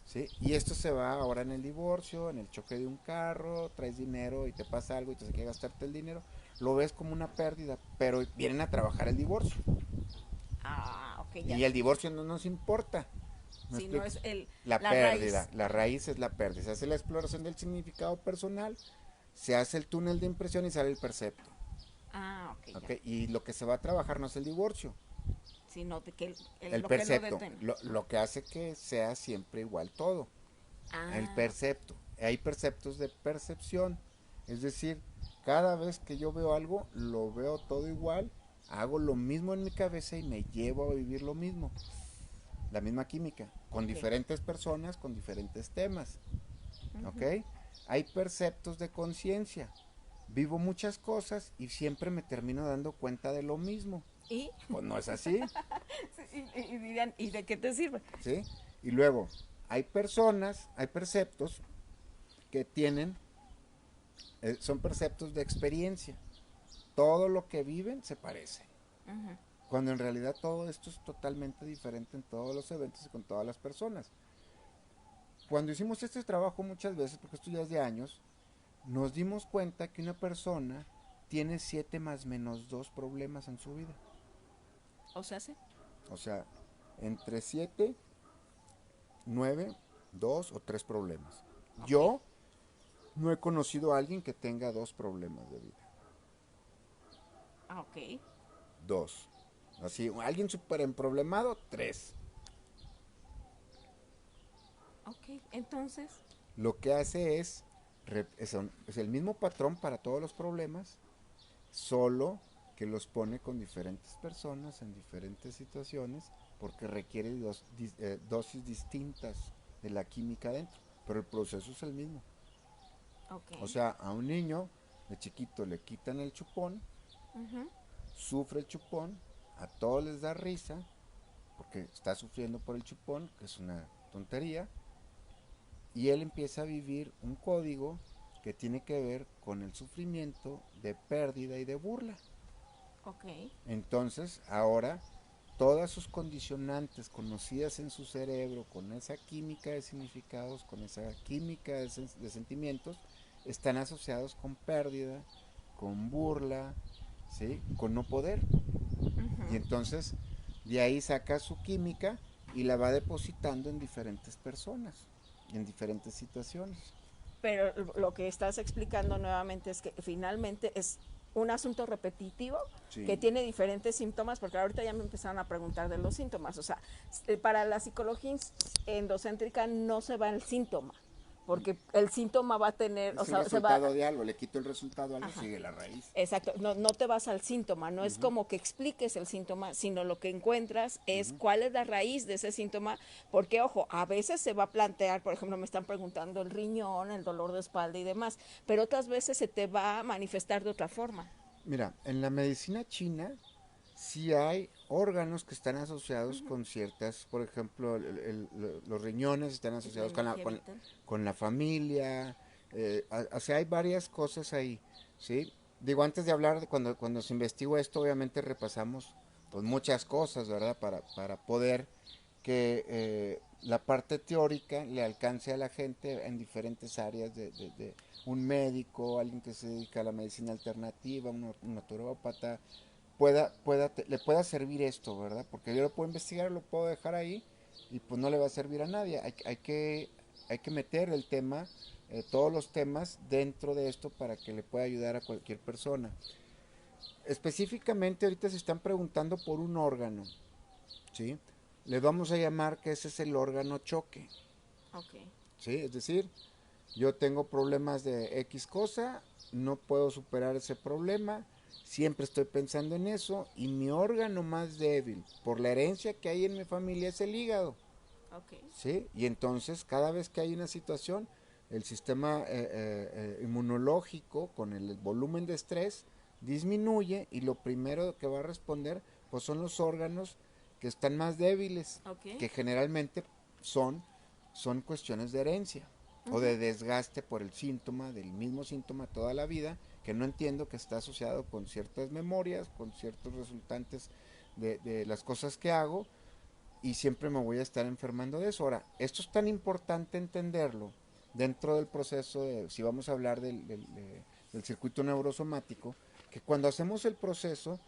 ¿Sí? Y esto se va ahora en el divorcio, en el choque de un carro, traes dinero y te pasa algo y te se quiere gastarte el dinero, lo ves como una pérdida, pero vienen a trabajar el divorcio. Ah, ok, ya. Y el divorcio no nos importa. ¿Me Si no explico? es La la pérdida, raíz. la raíz es la pérdida. Se hace la exploración del significado personal, se hace el túnel de impresión y sale el percepto. Ah, ok, ya. ¿Ok? Y lo que se va a trabajar no es el divorcio, Sino de que el lo que lo percepto. detén. Lo que hace que sea siempre igual todo. El Ah, percepto. Hay perceptos de percepción. Es decir, cada vez que yo veo algo, lo veo todo igual, hago lo mismo en mi cabeza y me llevo a vivir lo mismo. La misma química, con ok. diferentes personas, con diferentes temas. ¿Ok? Ujú. Hay perceptos de conciencia. Vivo muchas cosas y siempre me termino dando cuenta de lo mismo. ¿Y? Pues no es así, Y dirían, ¿y de qué te sirve? ¿sí? Y luego, hay personas, hay perceptos que tienen, son perceptos de experiencia. Todo lo que viven se parece. Ujú. Cuando en realidad todo esto es totalmente diferente en todos los eventos y con todas las personas. Cuando hicimos este trabajo muchas veces, porque esto ya es de años, nos dimos cuenta que una persona tiene 7 más menos 2 problemas en su vida. O sea, sí. O sea, entre 7, 9, 2 o 3 problemas. Ok. Yo no he conocido a alguien que tenga 2 problemas de vida. Ah, ok. 2. Así, alguien súper emproblemado, 3. Ok. Entonces, Lo que hace es el mismo patrón para todos los problemas, solo que los pone con diferentes personas en diferentes situaciones porque requiere dosis distintas de la química dentro, pero el proceso es el mismo. ok. O sea, a un niño de chiquito le quitan el chupón, Ujú. sufre el chupón, a todos les da risa porque está sufriendo por el chupón, que es una tontería, y él empieza a vivir un código que tiene que ver con el sufrimiento de pérdida y de burla. Ok. Entonces, ahora, todas sus condicionantes conocidas en su cerebro, con esa química de significados, con esa química de sentimientos, están asociados con pérdida, con burla, ¿sí? Con no poder. Y Ujú. entonces, de ahí saca su química y la va depositando en diferentes personas, en diferentes situaciones. Pero lo que estás explicando nuevamente es que finalmente es un asunto repetitivo que Sí. tiene diferentes síntomas, porque ahorita ya me empezaron a preguntar de los síntomas. O sea, para la psicología endocéntrica no se va el síntoma, porque el síntoma va a tener, o Es el sea, se va, resultado de algo, le quito el resultado a algo, ajá, sigue la raíz. exacto, no, no te vas al síntoma, no es Ujú, como que expliques el síntoma, sino lo que encuentras es ujú. cuál es la raíz de ese síntoma, porque ojo, a veces se va a plantear, por ejemplo, me están preguntando el riñón, el dolor de espalda y demás, pero otras veces se te va a manifestar de otra forma. Mira, en la medicina china sí hay órganos que están asociados Ujú. con ciertas, por ejemplo, los riñones están Es la asociados energía vital. con la familia, o sea, hay varias cosas ahí, ¿sí? Digo, antes de hablar de cuando se investigó esto, obviamente repasamos pues muchas cosas, ¿verdad? Para poder que la parte teórica le alcance a la gente en diferentes áreas de un médico, alguien que se dedica a la medicina alternativa, un naturópata, le pueda servir esto, ¿verdad? Porque yo lo puedo investigar, lo puedo dejar ahí y pues no le va a servir a nadie. Hay que meter el tema, todos los temas dentro de esto para que le pueda ayudar a cualquier persona. Específicamente ahorita se están preguntando por un órgano, ¿sí? le vamos a llamar que ese es el órgano choque. Ok. ¿Sí? Es decir, yo tengo problemas de X cosa, no puedo superar ese problema, siempre estoy pensando en eso y mi órgano más débil, por la herencia que hay en mi familia, es el hígado. Ok. ¿Sí? Y entonces cada vez que hay una situación, el sistema inmunológico con el volumen de estrés disminuye y lo primero que va a responder pues son los órganos que están más débiles, Ok. que generalmente son, son cuestiones de herencia o Ujú. de desgaste por el síntoma, del mismo síntoma toda la vida, que no entiendo que está asociado con ciertas memorias, con ciertos resultantes de las cosas que hago y siempre me voy a estar enfermando de eso. Ahora, esto es tan importante entenderlo dentro del proceso de, si vamos a hablar del circuito neurosomático, que cuando hacemos el proceso,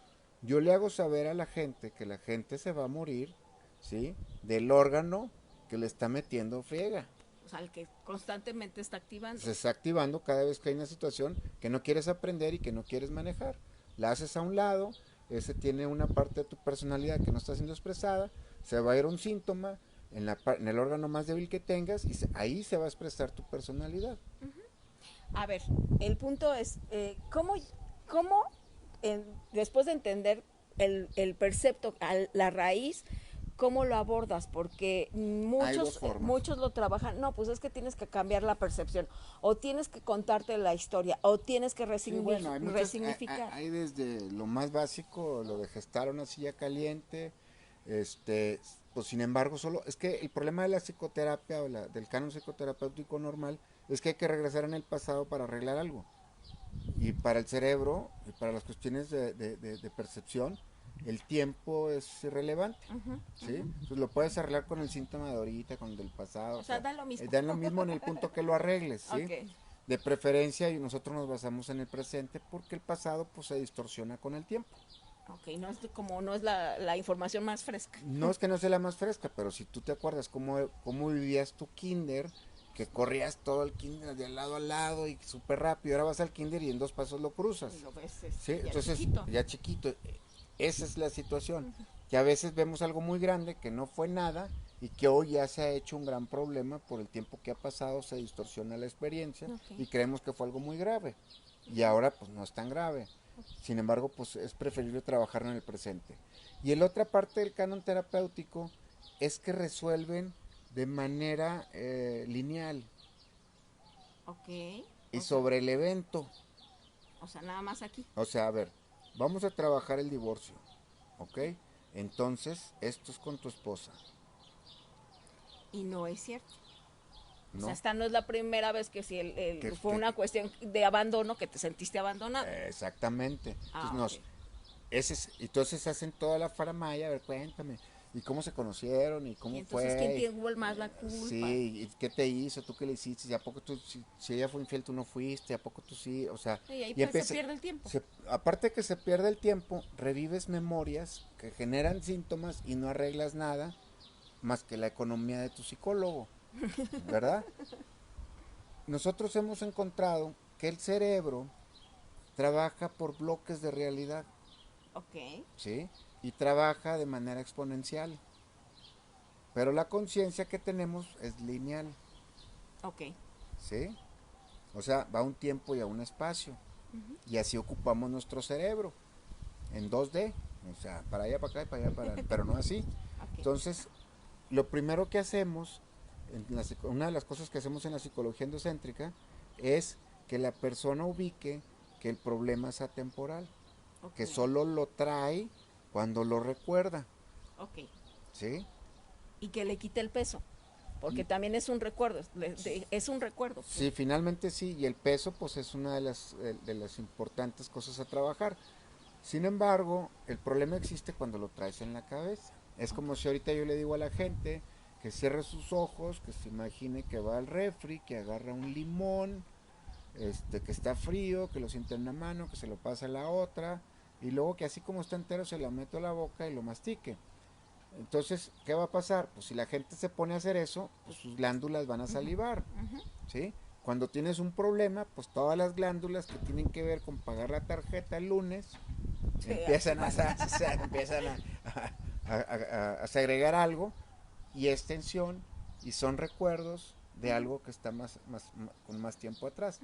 yo le hago saber a la gente que la gente se va a morir, ¿sí? Del órgano que le está metiendo friega. O sea, el que constantemente está activando. Se está activando cada vez que hay una situación que no quieres aprender y que no quieres manejar. La haces a un lado, ese tiene una parte de tu personalidad que no está siendo expresada, se va a ir un síntoma en el órgano más débil que tengas y ahí se va a expresar tu personalidad. A ver, el punto es, cómo después de entender el percepto, la raíz, cómo lo abordas? Porque Hay dos formas. muchos lo trabajan, no, pues es que tienes que cambiar la percepción, o tienes que contarte la historia, o tienes que Sí, bueno, hay muchas, resignificar. hay desde lo más básico, lo de gestar una silla caliente, pues sin embargo solo, es que el problema de la psicoterapia o del canon psicoterapéutico normal es que hay que regresar en el pasado para arreglar algo. Y para el cerebro, y para las cuestiones de percepción, el tiempo es irrelevante, Ujú, ¿sí? ujú. Entonces lo puedes arreglar con el síntoma de ahorita, con el del pasado, O o sea, sea, da lo mismo. da lo mismo en el punto que lo arregles, ¿sí? Ok. De preferencia, y nosotros nos basamos en el presente porque el pasado pues se distorsiona con el tiempo. Ok, no es como no es la información más fresca. No es que no sea la más fresca, pero si tú te acuerdas cómo vivías tu kinder, que corrías todo el kinder de lado a lado y súper rápido, ahora vas al kinder y en 2 pasos lo Y cruzas. lo ves ¿Sí? ya Entonces, chiquito. ya chiquito, esa es la situación. Que a veces vemos algo muy grande que no fue nada y que hoy ya se ha hecho un gran problema por el tiempo que ha pasado, se distorsiona la experiencia Ok. y creemos que fue algo muy grave. Y ahora pues no es tan grave. Sin embargo, pues es preferible trabajar en el presente. Y la otra parte del canon terapéutico es que resuelven de manera lineal Ok. y sobre el evento. O sea, nada más aquí. O sea, a ver, vamos a trabajar el divorcio, ¿ok? Entonces, esto es con tu esposa, Y no es cierto. O sea, ¿no? esta no es la primera vez que si Que, fue que- una cuestión de abandono que te sentiste abandonado. exactamente. Ah, Entonces, ok. entonces hacen toda la faramaya, a ver, cuéntame, ¿y cómo se conocieron? ¿Y Y cómo entonces, ¿quién fue? tuvo más la culpa? Sí, ¿y qué te hizo? ¿Tú qué le hiciste? ¿Y a poco tú, si ella fue infiel, tú no fuiste? ¿A poco tú sí? O sea, Y ahí y pues, se empieza, pierde el tiempo. aparte de que se pierde el tiempo, revives memorias que generan síntomas y no arreglas nada más que la economía de tu psicólogo, ¿verdad? Nosotros hemos encontrado que el cerebro trabaja por bloques de realidad, Ok. ¿sí? Y trabaja de manera exponencial. Pero la conciencia que tenemos es lineal, Ok. ¿sí? O sea, va a un tiempo y a un espacio. Y así ocupamos nuestro cerebro, en 2D. O sea, para allá, para acá y para allá, pero no así. Ok. Entonces, lo primero que hacemos, una de las cosas que hacemos en la psicología endocéntrica, es que la persona ubique que el problema es atemporal, Ok. que solo lo trae cuando lo recuerda, Ok. ¿sí? Y que le quite el peso. Porque también es un recuerdo. Es un recuerdo. Sí, finalmente sí, y el peso pues es una de las importantes cosas a trabajar. Sin embargo, el problema existe cuando lo traes en la cabeza. Es Ok. como si ahorita yo le digo a la gente que cierre sus ojos, que se imagine que va al refri, que agarra un limón, que está frío, que lo siente en una mano, que se lo pasa a la otra, y luego que así como está entero se lo meto a la boca y lo mastique. Entonces, ¿qué va a pasar? Pues si la gente se pone a hacer eso, pues sus glándulas van a salivar, Ujú. ¿sí? Cuando tienes un problema, pues todas las glándulas que tienen que ver con pagar la tarjeta el lunes Sí, empiezan a, activar. empiezan a segregar algo y es tensión y son recuerdos de algo que está con más tiempo atrás.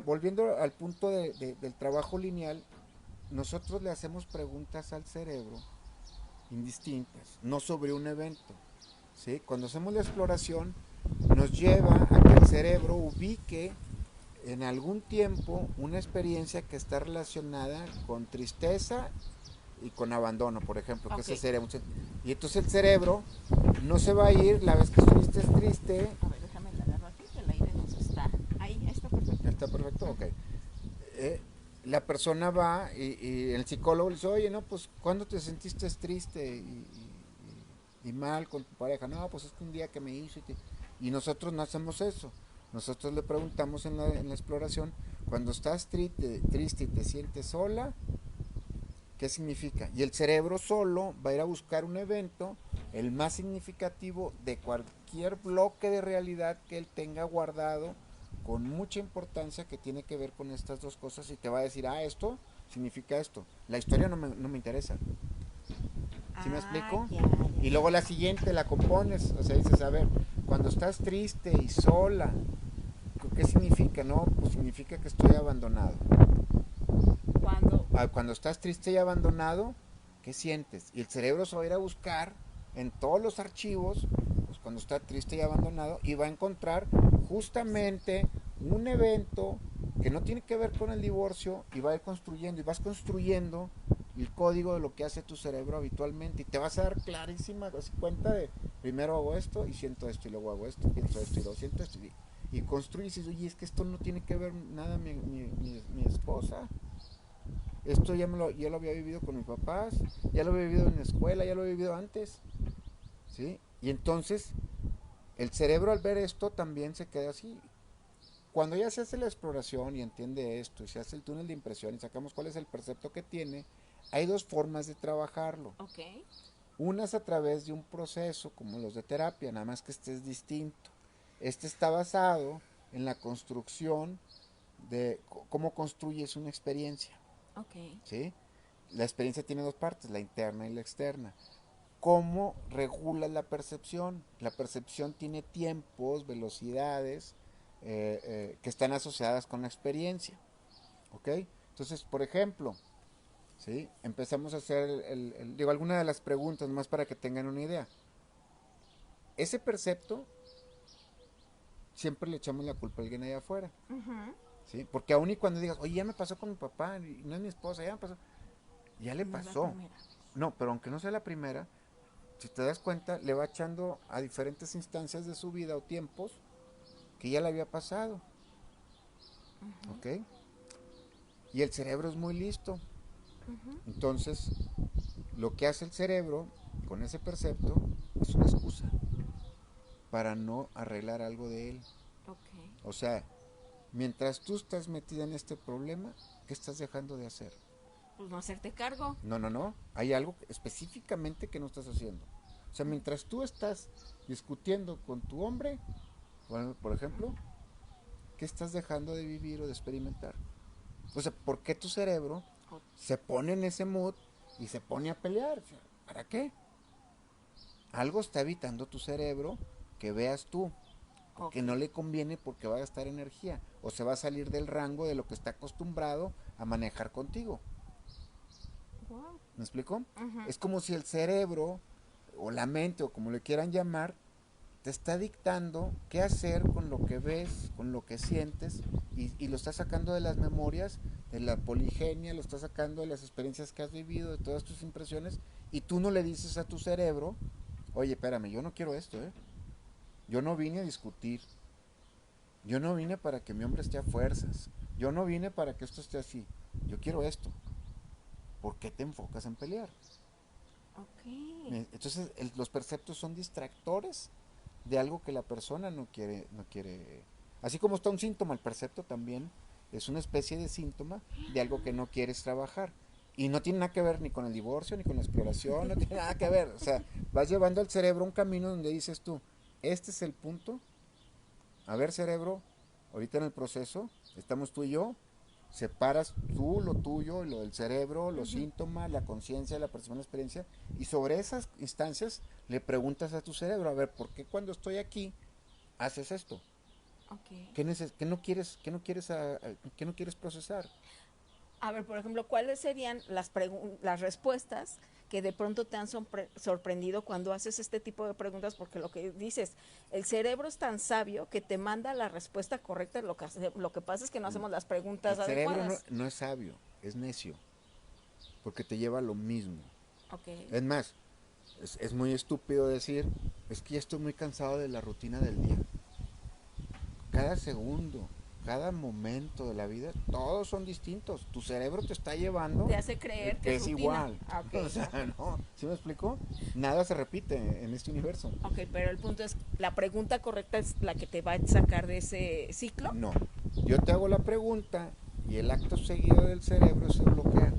Volviendo al punto del trabajo lineal, nosotros le hacemos preguntas al cerebro indistintas, no sobre un evento. ¿Sí? Cuando hacemos la exploración, nos lleva a que el cerebro ubique en algún tiempo una experiencia que está relacionada con tristeza y con abandono, por ejemplo, que ese sería y entonces el cerebro no se va a ir la vez que estuviste triste. A ver, déjame la agarro aquí, que el aire nos está. Ahí, está perfecto. Está perfecto, ok. La persona va y el psicólogo le dice, oye, no, pues, ¿cuándo te sentiste triste y mal con tu pareja? No, pues es que un día que me hizo y nosotros no hacemos eso. Nosotros le preguntamos en la exploración, cuando estás triste y te sientes sola, ¿qué significa? Y el cerebro solo va a ir a buscar un evento, el más significativo de cualquier bloque de realidad que él tenga guardado, con mucha importancia, que tiene que ver con estas dos cosas, y te va a decir, esto significa esto. La historia no me interesa. ¿Sí me explico? Ya. Y luego la siguiente la compones, o sea, dices, a ver, cuando estás triste y sola, ¿qué significa? No, pues significa que estoy abandonado. Cuando estás triste y abandonado, ¿qué sientes? Y el cerebro se va a ir a buscar en todos los archivos, pues cuando está triste y abandonado, y va a encontrar justamente un evento que no tiene que ver con el divorcio, y va a ir construyendo, y vas construyendo el código de lo que hace tu cerebro habitualmente, y te vas a dar clarísima cuenta de, primero hago esto, y siento esto, y luego hago esto, pienso esto, y luego siento esto, y construyes, y dices, oye, es que esto no tiene que ver nada mi esposa. Esto ya lo había vivido con mis papás, ya lo había vivido en la escuela, ya lo había vivido antes. ¿Sí? Y entonces el cerebro al ver esto también se queda así. Cuando ya se hace la exploración y entiende esto, y se hace el túnel de impresión y sacamos cuál es el percepto que tiene, hay dos formas de trabajarlo. Okay. Una es a través de un proceso como los de terapia, nada más que este es distinto. Este está basado en la construcción de cómo construyes una experiencia. Okay. ¿Sí? La experiencia tiene dos partes, la interna y la externa. ¿Cómo regulas la percepción? La percepción tiene tiempos, velocidades que están asociadas con la experiencia. ¿Ok? Entonces, por ejemplo, ¿sí? Empezamos a hacer, digo, alguna de las preguntas más para que tengan una idea. Ese percepto, siempre le echamos la culpa a alguien allá afuera. ¿Sí? Porque aún y cuando digas, oye, ya me pasó con mi papá, y no es mi esposa, ya me pasó. Ya le pasó. No, pero aunque no sea la primera, si te das cuenta, le va echando a diferentes instancias de su vida o tiempos que ya le había pasado. ¿Ok? Y el cerebro es muy listo. Entonces, lo que hace el cerebro con ese percepto es una excusa para no arreglar algo de él. Okay. O sea, mientras tú estás metida en este problema, ¿qué estás dejando de hacer? Pues no hacerte cargo. No. Hay algo específicamente que no estás haciendo. O sea, mientras tú estás discutiendo con tu hombre, por ejemplo, ¿qué estás dejando de vivir o de experimentar? O sea, ¿por qué tu cerebro se pone en ese mood y se pone a pelear? ¿Para qué? Algo está evitando tu cerebro que veas tú. Porque no le conviene, porque va a gastar energía. O se va a salir del rango de lo que está acostumbrado a manejar contigo. Wow. ¿Me explico? Es como si el cerebro, o la mente, o como le quieran llamar, te está dictando qué hacer con lo que ves, con lo que sientes, y lo está sacando de las memorias, de la poligenia, lo está sacando de las experiencias que has vivido, de todas tus impresiones, y tú no le dices a tu cerebro, oye, espérame, yo no quiero esto, yo no vine a discutir, yo no vine para que mi hombre esté a fuerzas, yo no vine para que esto esté así, yo quiero esto. ¿Por qué te enfocas en pelear? Okay. Entonces los perceptos son distractores de algo que la persona no quiere. Así como está un síntoma, el percepto también es una especie de síntoma de algo que no quieres trabajar. Y no tiene nada que ver ni con el divorcio, ni con la exploración, no tiene nada que ver. O sea, vas llevando al cerebro un camino donde dices tú, este es el punto. A ver, cerebro, ahorita en el proceso, estamos tú y yo, separas tú lo tuyo, lo del cerebro, los síntomas, la conciencia, la percepción, la experiencia, y sobre esas instancias le preguntas a tu cerebro, a ver, ¿por qué cuando estoy aquí haces esto? Ok. Qué no quieres, qué no quieres procesar? A ver, por ejemplo, ¿cuáles serían las respuestas que de pronto te han sorprendido cuando haces este tipo de preguntas? Porque lo que dices, el cerebro es tan sabio que te manda la respuesta correcta, lo que pasa es que no El, hacemos las el preguntas cerebro adecuadas. no es sabio, es necio, porque te lleva a lo mismo. Ok. Es más, es muy estúpido decir, es que ya estoy muy cansado de la rutina del día. Cada segundo, cada momento de la vida, todos son distintos. Tu cerebro te está llevando Te hace creer que que es es rutina. igual. Ah, ok, O sea, ok. no, ¿sí me explico? Nada se repite en este universo. Ok, pero el punto es, la pregunta correcta es la que te va a sacar de ese ciclo. No, yo te hago la pregunta y el acto seguido del cerebro se bloquea.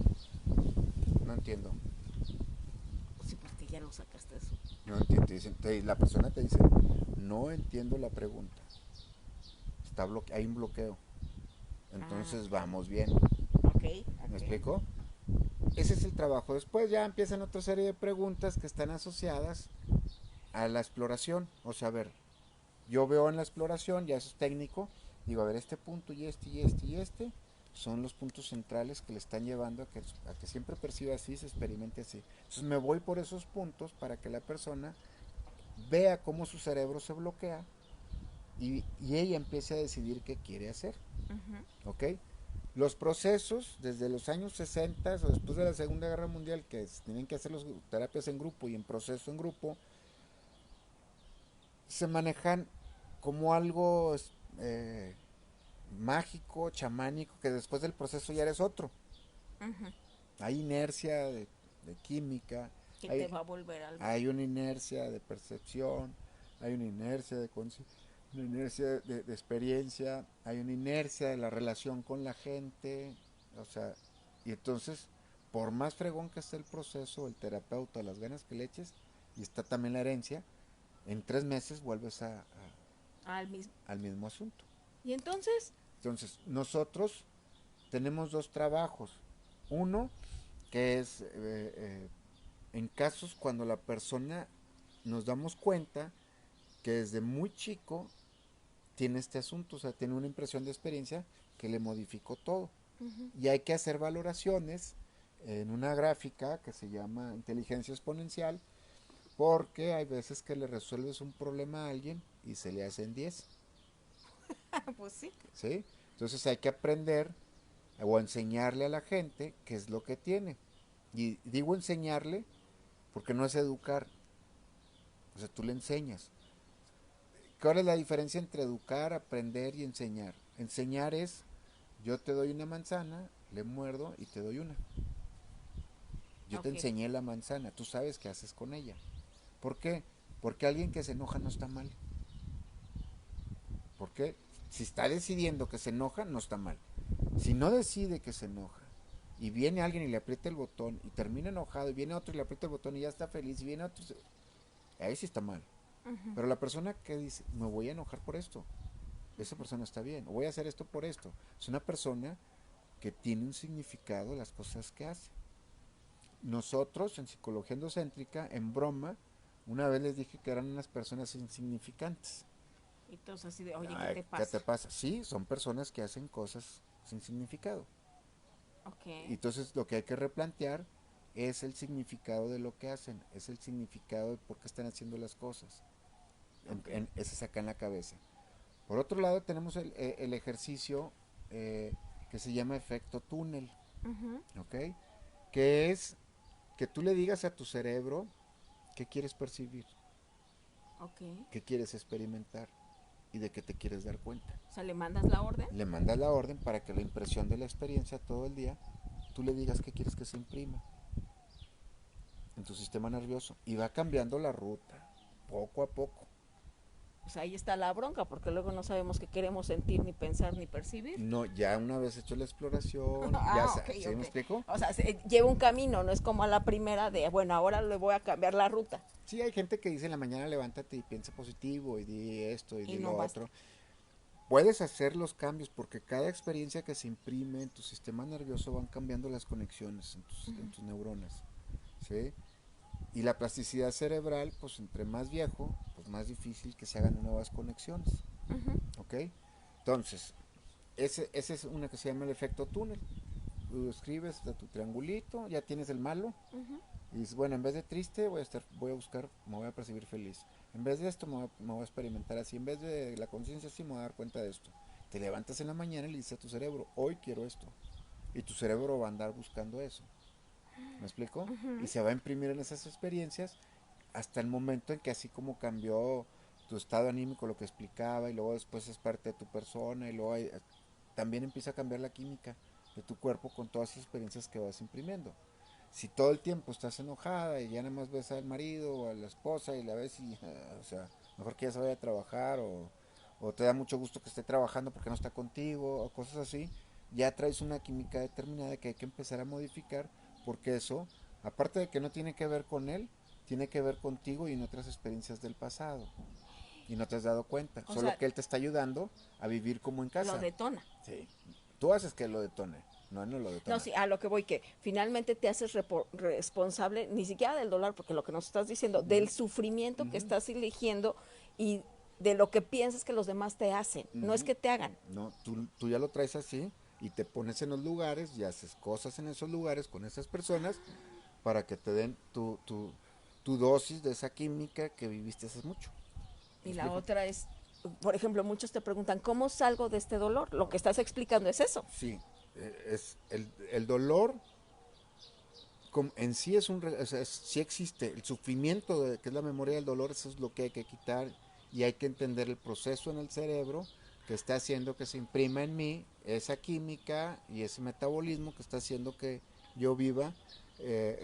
No entiendo. Sí, porque ya lo sacaste de eso. No entiendo. La persona te dice, no entiendo la pregunta. Hay un bloqueo. Ah, Entonces vamos bien. ok, ¿Me ok. explico? Ese es el trabajo. Después ya empiezan otra serie de preguntas que están asociadas a la exploración. O sea, a ver, yo veo en la exploración, ya eso es técnico, digo, a ver, este punto y este y este y este son los puntos centrales que le están llevando a que siempre perciba así, se experimente así. Entonces me voy por esos puntos para que la persona vea cómo su cerebro se bloquea y ella empiece a decidir qué quiere hacer. Ujú. ¿Ok? Los procesos, desde los años 60 o después de la Segunda Guerra Mundial, que tienen que hacer las terapias en grupo y en proceso en grupo, se manejan como algo eh, mágico, chamánico, que después del proceso ya eres otro. Ujú. Hay inercia de química, Que te hay, va a volver algo. hay una inercia de percepción, hay una inercia de conciencia, una inercia de experiencia, hay una inercia de la relación con la gente, o sea, y entonces, por más fregón que esté el proceso, el terapeuta, las ganas que le eches, y está también la herencia, en 3 meses vuelves Al mismo. al mismo asunto. Y entonces, Entonces, nosotros tenemos dos trabajos. Uno, que es en casos cuando la persona nos damos cuenta que desde muy chico tiene este asunto, o sea, tiene una impresión de experiencia que le modificó todo. uh-huh. Y hay que hacer valoraciones en una gráfica que se llama inteligencia exponencial, porque hay veces que le resuelves un problema a alguien y se le hacen 10. Pues sí. ¿Sí? Entonces hay que aprender o enseñarle a la gente qué es lo que tiene. Y digo enseñarle porque no es educar, o sea, tú le enseñas. ¿Cuál es la diferencia entre educar, aprender y enseñar? Enseñar es, yo te doy una manzana, le muerdo y te doy una. Yo te Ok. enseñé la manzana, tú sabes qué haces con ella. ¿Por qué? Porque alguien que se enoja no está mal. ¿Por qué? Si está decidiendo que se enoja, no está mal. Si no decide que se enoja y viene alguien y le aprieta el botón y termina enojado y viene otro y le aprieta el botón y ya está feliz y viene otro, ahí sí está mal. Uh-huh. Pero la persona que dice, me voy a enojar por esto, esa persona está bien, o voy a hacer esto por esto, es una persona que tiene un significado de las cosas que hace. Nosotros en psicología endocéntrica, en broma, una vez les dije que eran unas personas insignificantes. Y entonces así de, oye, ¿qué Ay, te ¿qué pasa? te pasa? Sí, son personas que hacen cosas sin significado. Ok. Y entonces lo que hay que replantear es el significado de lo que hacen, es el significado de por qué están haciendo las cosas. Ok. Ese es acá en la cabeza. Por otro lado tenemos el ejercicio que se llama efecto túnel, Uh-huh. ¿ok? Que es que tú le digas a tu cerebro qué quieres percibir, Ok. qué quieres experimentar y de qué te quieres dar cuenta. O sea, le mandas la orden. Le mandas la orden para que la impresión de la experiencia todo el día, tú le digas qué quieres que se imprima en tu sistema nervioso y va cambiando la ruta, poco a poco. Pues ahí está la bronca, porque luego no sabemos qué queremos sentir, ni pensar, ni percibir. No, ya una vez hecho la exploración, ya Ah, ok, sabes, ¿sí me ok. explico? O sea, lleva un camino, no es como a la primera de, bueno, ahora le voy a cambiar la ruta. Sí, hay gente que dice en la mañana levántate y piensa positivo y di esto y Y di no lo basta. otro. puedes hacer los cambios porque cada experiencia que se imprime en tu sistema nervioso van cambiando las conexiones en tus neuronas, ¿sí? Y la plasticidad cerebral, pues entre más viejo, pues más difícil que se hagan nuevas conexiones, ¿ok? Entonces, ese es una que se llama el efecto túnel. Tú escribes de tu triangulito, ya tienes el malo, y dices, bueno, en vez de triste voy a buscar, me voy a percibir feliz. En vez de esto me voy a experimentar así. En vez de la conciencia así me voy a dar cuenta de esto. Te levantas en la mañana y le dices a tu cerebro, hoy quiero esto. Y tu cerebro va a andar buscando eso. ¿Me explico? Y se va a imprimir en esas experiencias hasta el momento en que así como cambió tu estado anímico, lo que explicaba, y luego después es parte de tu persona, y luego también empieza a cambiar la química de tu cuerpo con todas esas experiencias que vas imprimiendo. Si todo el tiempo estás enojada y ya nada más ves al marido o a la esposa y la ves y, o sea, mejor que ya se vaya a trabajar o te da mucho gusto que esté trabajando porque no está contigo o cosas así, ya traes una química determinada que hay que empezar a modificar porque eso, aparte de que no tiene que ver con él, tiene que ver contigo y en otras experiencias del pasado. Y no te has dado cuenta, O solo sea, que él te está ayudando a vivir como en lo casa. detona. Sí. Tú haces que lo detone, no, no lo No, detona. sí, a lo que voy, que finalmente te haces responsable ni siquiera del dolor, porque lo que nos estás diciendo, del sufrimiento que Ujú, estás eligiendo y de lo que piensas que los demás te hacen. No es ujú. que te hagan. No, tú ya lo traes así y te pones en los lugares y haces cosas en esos lugares con esas personas para que te den tu dosis de esa química que viviste hace mucho. ¿Me Y la explico? otra es, por ejemplo, muchos te preguntan, ¿cómo salgo de este dolor? Lo que estás explicando es eso. Sí, es el dolor en sí es o sea, sí existe. El sufrimiento, que es la memoria del dolor, eso es lo que hay que quitar y hay que entender el proceso en el cerebro que está haciendo que se imprima en mí esa química y ese metabolismo que está haciendo que yo viva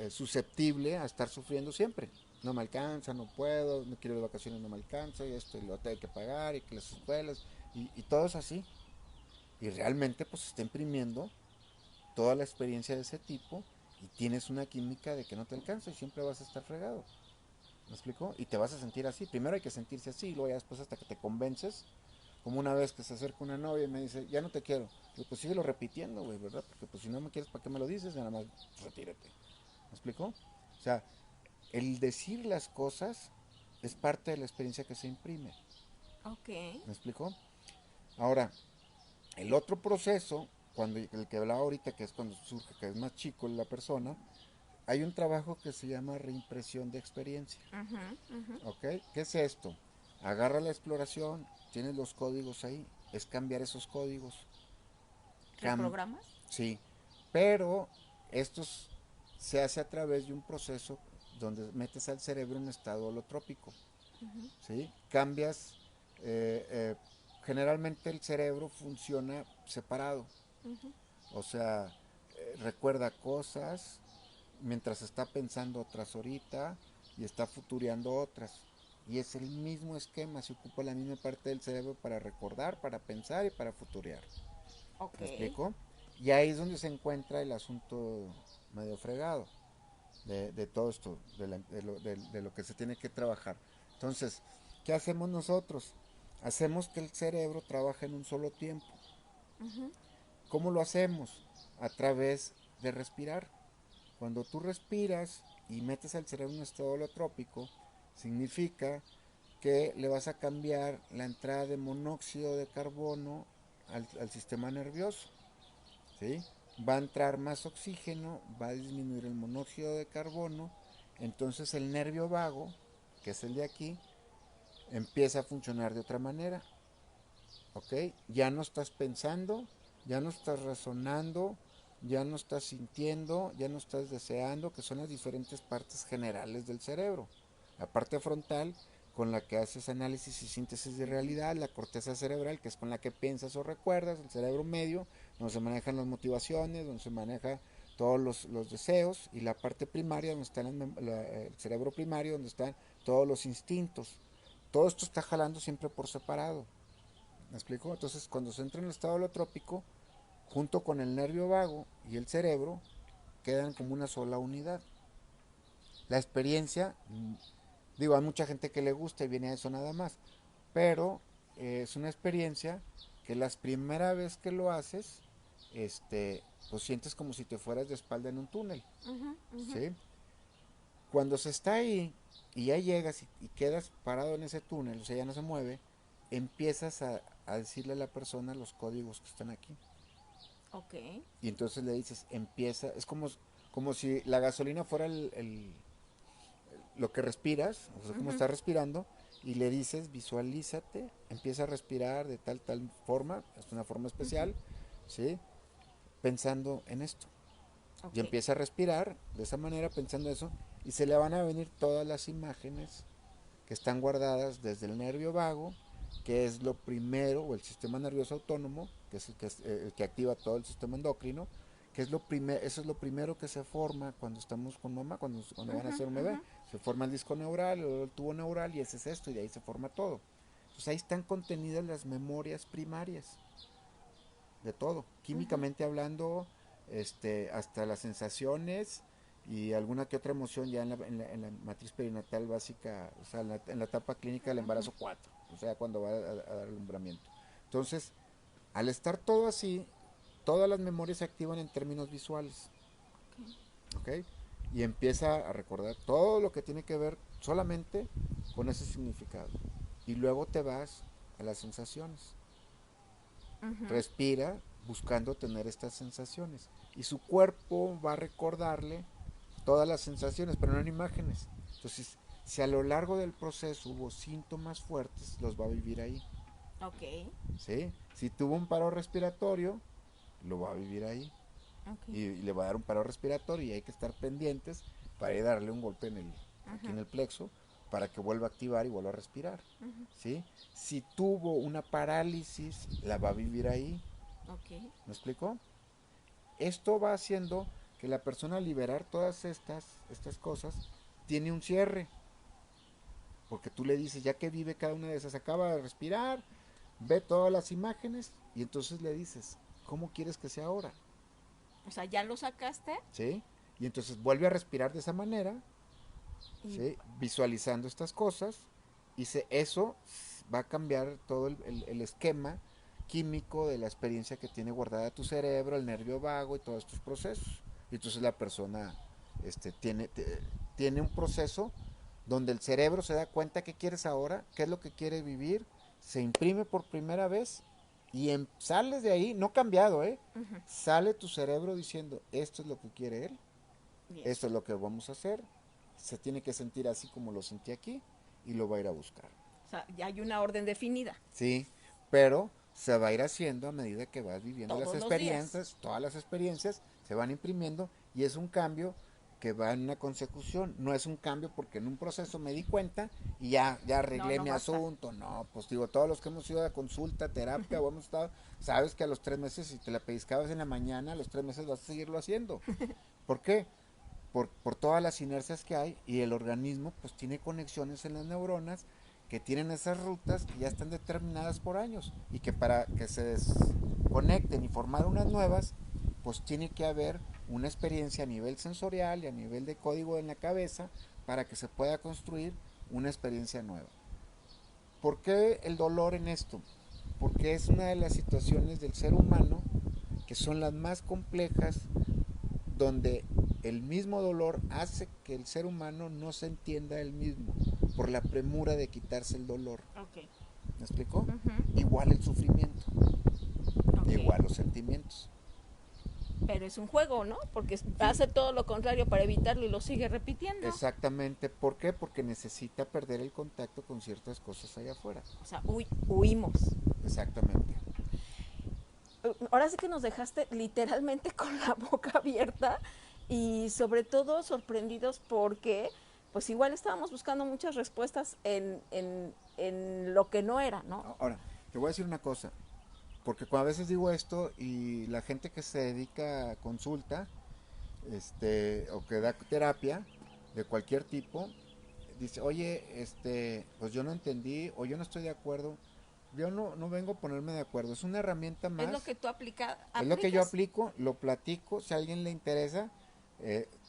susceptible a estar sufriendo siempre. No me alcanza, no puedo, no quiero ir de vacaciones, no me alcanza, y esto y lo tengo que pagar, y que las escuelas, y todo es así. Y realmente pues se está imprimiendo toda la experiencia de ese tipo y tienes una química de que no te alcanza y siempre vas a estar fregado. ¿Me explico? Y te vas a sentir así. Primero hay que sentirse así y luego ya después hasta que te convences. Como una vez que se acerca una novia y me dice, ya no te quiero. Digo, pues síguelo repitiendo, güey, ¿verdad? Porque pues si no me quieres, ¿para qué me lo dices? Nada más retírate. ¿Me explico? O sea, el decir las cosas es parte de la experiencia que se imprime. Ok. ¿Me explico? Ahora, el otro proceso, cuando el que hablaba ahorita, que es cuando surge, que es más chico la persona, hay un trabajo que se llama reimpresión de experiencia. ¿Ok? ¿Qué es esto? Agarra la exploración, tienes los códigos ahí, es cambiar esos códigos. Cam ¿Reprogramas? sí, pero esto se hace a través de un proceso donde metes al cerebro en estado holotrópico. ¿Sí? Cambias, eh, eh, generalmente el cerebro funciona separado. O sea, recuerda cosas mientras está pensando otras ahorita y está futureando otras. Y es el mismo esquema, se ocupa la misma parte del cerebro para recordar, para pensar y para futurear. Ok. ¿Me explico? Y ahí es donde se encuentra el asunto medio fregado de todo esto, de lo que se tiene que trabajar. Entonces, ¿qué hacemos nosotros? Hacemos que el cerebro trabaje en un solo tiempo. ¿Cómo lo hacemos? A través de respirar. Cuando tú respiras y metes al cerebro en un estado holotrópico, significa que le vas a cambiar la entrada de monóxido de carbono al sistema nervioso. ¿Sí? Va a entrar más oxígeno, va a disminuir el monóxido de carbono, entonces el nervio vago, que es el de aquí, empieza a funcionar de otra manera. ¿Ok? Ya no estás pensando, ya no estás razonando, ya no estás sintiendo, ya no estás deseando, que son las diferentes partes generales del cerebro. La parte frontal, con la que haces análisis y síntesis de realidad, la corteza cerebral, que es con la que piensas o recuerdas, el cerebro medio, donde se manejan las motivaciones, donde se maneja todos los deseos, y la parte primaria, donde está el cerebro primario, donde están todos los instintos. Todo esto está jalando siempre por separado. ¿Me explico? Entonces, cuando se entra en el estado holotrópico, junto con el nervio vago y el cerebro, quedan como una sola unidad. La experiencia, digo, hay mucha gente que le gusta y viene a eso nada más, pero es una experiencia que las primera vez que lo haces, pues sientes como si te fueras de espalda en un túnel, Ujú, ujú. ¿sí? Cuando se está ahí y ya llegas y quedas parado en ese túnel, o sea, ya no se mueve, empiezas a decirle a la persona los códigos que están aquí. Ok. Y entonces le dices, empieza, es como si la gasolina fuera lo que respiras, o sea, como Ujú, estás respirando, y le dices, visualízate, empieza a respirar de tal forma, es una forma ujú. especial, ¿sí? Pensando en esto. Y Ok. empieza a respirar de esa manera, pensando eso, y se le van a venir todas las imágenes que están guardadas desde el nervio vago, que es lo primero, o el sistema nervioso autónomo, que es el que activa todo el sistema endocrino, que es eso es lo primero que se forma cuando estamos con mamá, cuando van a Ujú, hacer un bebé. ujú. Se forma el disco neural, el tubo neural, y ese es esto, y de ahí se forma todo. Entonces ahí están contenidas las memorias primarias de todo, Ujú. químicamente hablando, hasta las sensaciones y alguna que otra emoción ya en la matriz perinatal básica, o sea, en la etapa clínica del Ujú. embarazo 4, o sea, cuando va a dar alumbramiento. Entonces, al estar todo así, todas las memorias se activan en términos visuales, Ok. ¿ok? Y empieza a recordar todo lo que tiene que ver solamente con ese significado. Y luego te vas a las sensaciones. Ujú. Respira buscando tener estas sensaciones. Y su cuerpo va a recordarle todas las sensaciones, pero no en imágenes. Entonces, si a lo largo del proceso hubo síntomas fuertes, los va a vivir ahí. Ok. ¿Sí? Si tuvo un paro respiratorio, lo va a vivir ahí. Ok. Y le va a dar un paro respiratorio y hay que estar pendientes para ir a darle un golpe aquí Ujú, en el plexo para que vuelva a activar y vuelva a respirar. ujú. ¿Sí? Si tuvo una parálisis, la va a vivir ahí. Ok. ¿Me explico? Esto va haciendo que la persona al liberar todas estas cosas tiene un cierre, porque tú le dices, ya que vive cada una de esas, acaba de respirar, ve todas las imágenes y entonces le dices, ¿cómo quieres que sea ahora? O sea, ya lo sacaste ¿Sí? Y entonces vuelve a respirar de esa manera, y ¿sí? Visualizando estas cosas y eso va a cambiar todo el esquema químico de la experiencia que tiene guardada tu cerebro, el nervio vago y todos estos procesos. Y entonces la persona tiene un proceso donde el cerebro se da cuenta qué quieres ahora, qué es lo que quiere vivir, se imprime por primera vez y sales de ahí, no cambiado, ¿eh? ujú. Sale tu cerebro diciendo, esto es lo que quiere él, Bien. esto es lo que vamos a hacer, se tiene que sentir así como lo sentí aquí y lo va a ir a buscar. O sea, ya hay una orden definida Sí, pero se va a ir haciendo a medida que vas viviendo las todos los días. experiencias, todas las experiencias se van imprimiendo y es un cambio que va en una consecución, no es un cambio porque en un proceso me di cuenta y ya No, arreglé no mi basta. asunto, no, pues digo, todos los que hemos ido a consulta, terapia o hemos estado, sabes que a los 3 meses si te la pellizcabas en la mañana, a los 3 meses vas a seguirlo haciendo. ¿Por qué? Por todas las inercias que hay y el organismo pues tiene conexiones en las neuronas que tienen esas rutas que ya están determinadas por años y que para que se desconecten y formar unas nuevas pues tiene que haber una experiencia a nivel sensorial y a nivel de código en la cabeza para que se pueda construir una experiencia nueva. ¿Por qué el dolor en esto? Porque es una de las situaciones del ser humano que son las más complejas, donde el mismo dolor hace que el ser humano no se entienda él mismo por la premura de quitarse el dolor. Ok. ¿Me explico? Ujú. Igual el sufrimiento, Ok. igual los sentimientos. Pero es un juego, ¿no? Porque hace todo lo contrario para evitarlo y lo sigue repitiendo. Exactamente. ¿Por qué? Porque necesita perder el contacto con ciertas cosas allá afuera. O sea, huimos. Exactamente. Ahora sí que nos dejaste literalmente con la boca abierta y sobre todo sorprendidos porque pues igual estábamos buscando muchas respuestas en lo que no era, ¿no? Ahora, te voy a decir una cosa, porque a veces digo esto y la gente que se dedica a consulta, o que da terapia de cualquier tipo, dice, oye, pues yo no entendí o yo no estoy de acuerdo. Yo no vengo a ponerme de acuerdo, es una herramienta Es lo más, que tú es lo que yo aplicas. aplico, lo platico, si a alguien le interesa,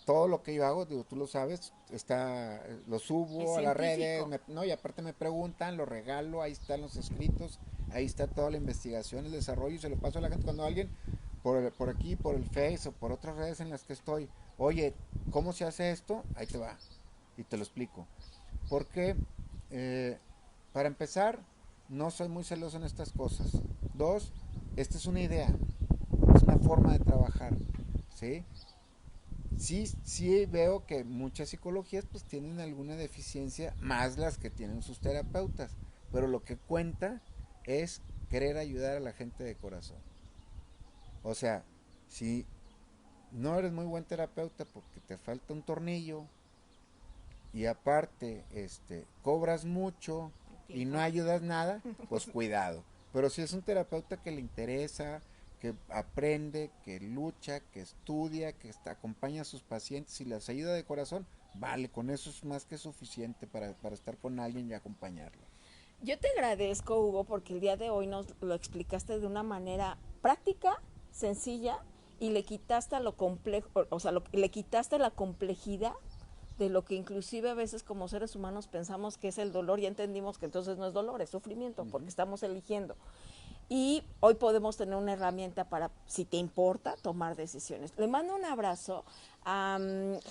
todo lo que yo hago, digo, tú lo sabes, lo Es subo a las redes, científico. no, y aparte me preguntan, lo regalo, ahí están los escritos, ahí está toda la investigación, el desarrollo, y se lo paso a la gente cuando alguien por aquí, por el Face o por otras redes en las que estoy, oye, ¿cómo se hace esto? Ahí te va y te lo explico. Porque, para empezar, no soy muy celoso en estas cosas. Dos, esta es una idea, es una forma de trabajar, ¿sí? Sí, sí veo que muchas psicologías pues tienen alguna deficiencia, más las que tienen sus terapeutas, pero lo que cuenta es querer ayudar a la gente de corazón. O sea, si no eres muy buen terapeuta porque te falta un tornillo y aparte cobras mucho y no ayudas nada, pues cuidado. Pero si es un terapeuta que le interesa, que aprende, que lucha, que estudia, que acompaña a sus pacientes y les ayuda de corazón, vale, con eso es más que suficiente para estar con alguien y acompañarlo. Yo te agradezco, Hugo, porque el día de hoy nos lo explicaste de una manera práctica, sencilla, y le quitaste lo complejo, o sea, le quitaste la complejidad de lo que inclusive a veces como seres humanos pensamos que es el dolor, y entendimos que entonces no es dolor, es sufrimiento, porque estamos eligiendo. Y hoy podemos tener una herramienta para, si te importa, tomar decisiones. Le mando un abrazo a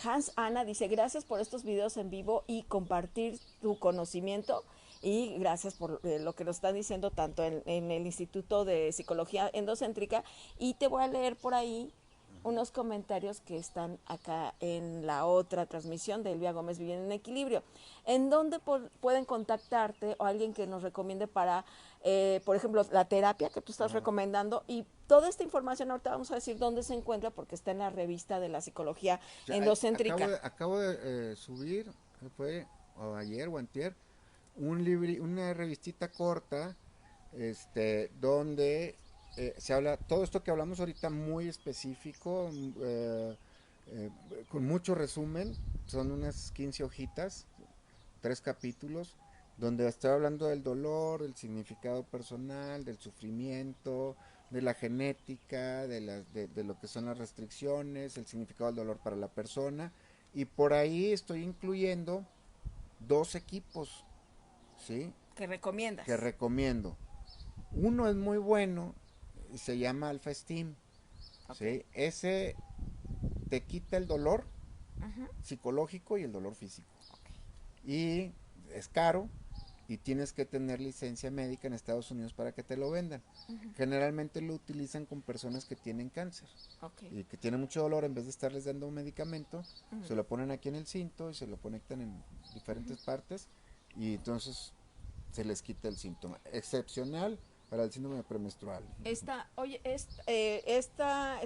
Hans Ana, dice, gracias por estos videos en vivo y compartir tu conocimiento, y gracias por lo que nos están diciendo tanto en el Instituto de Psicología Endocéntrica. Y te voy a leer por ahí unos comentarios que están acá en la otra transmisión de Elvia Gómez Viviendo en Equilibrio. ¿En dónde pueden contactarte o alguien que nos recomiende para, por ejemplo, la terapia que tú estás recomendando? Y toda esta información ahorita vamos a decir dónde se encuentra, porque está en la revista de la psicología endocéntrica. Acabo de subir, fue o ayer o antier, una revistita corta, donde se habla todo esto que hablamos ahorita muy específico, eh, con mucho resumen, son unas 15 hojitas, 3 capítulos, donde estoy hablando del dolor, del significado personal, del sufrimiento, de la genética, de lo que son las restricciones, el significado del dolor para la persona, y por ahí estoy incluyendo 2 equipos, ¿sí? ¿Que recomiendas? Que recomiendo. Uno es muy bueno y se llama Alpha Steam, Okay. ¿sí? Ese te quita el dolor psicológico y el dolor físico. Okay. Y es caro y tienes que tener licencia médica en Estados Unidos para que te lo vendan. Generalmente lo utilizan con personas que tienen cáncer, Okay. y que tienen mucho dolor. En vez de estarles dando un medicamento, se lo ponen aquí en el cinto y se lo conectan en diferentes partes, y entonces se les quita el síntoma. Excepcional para el síndrome premenstrual. Este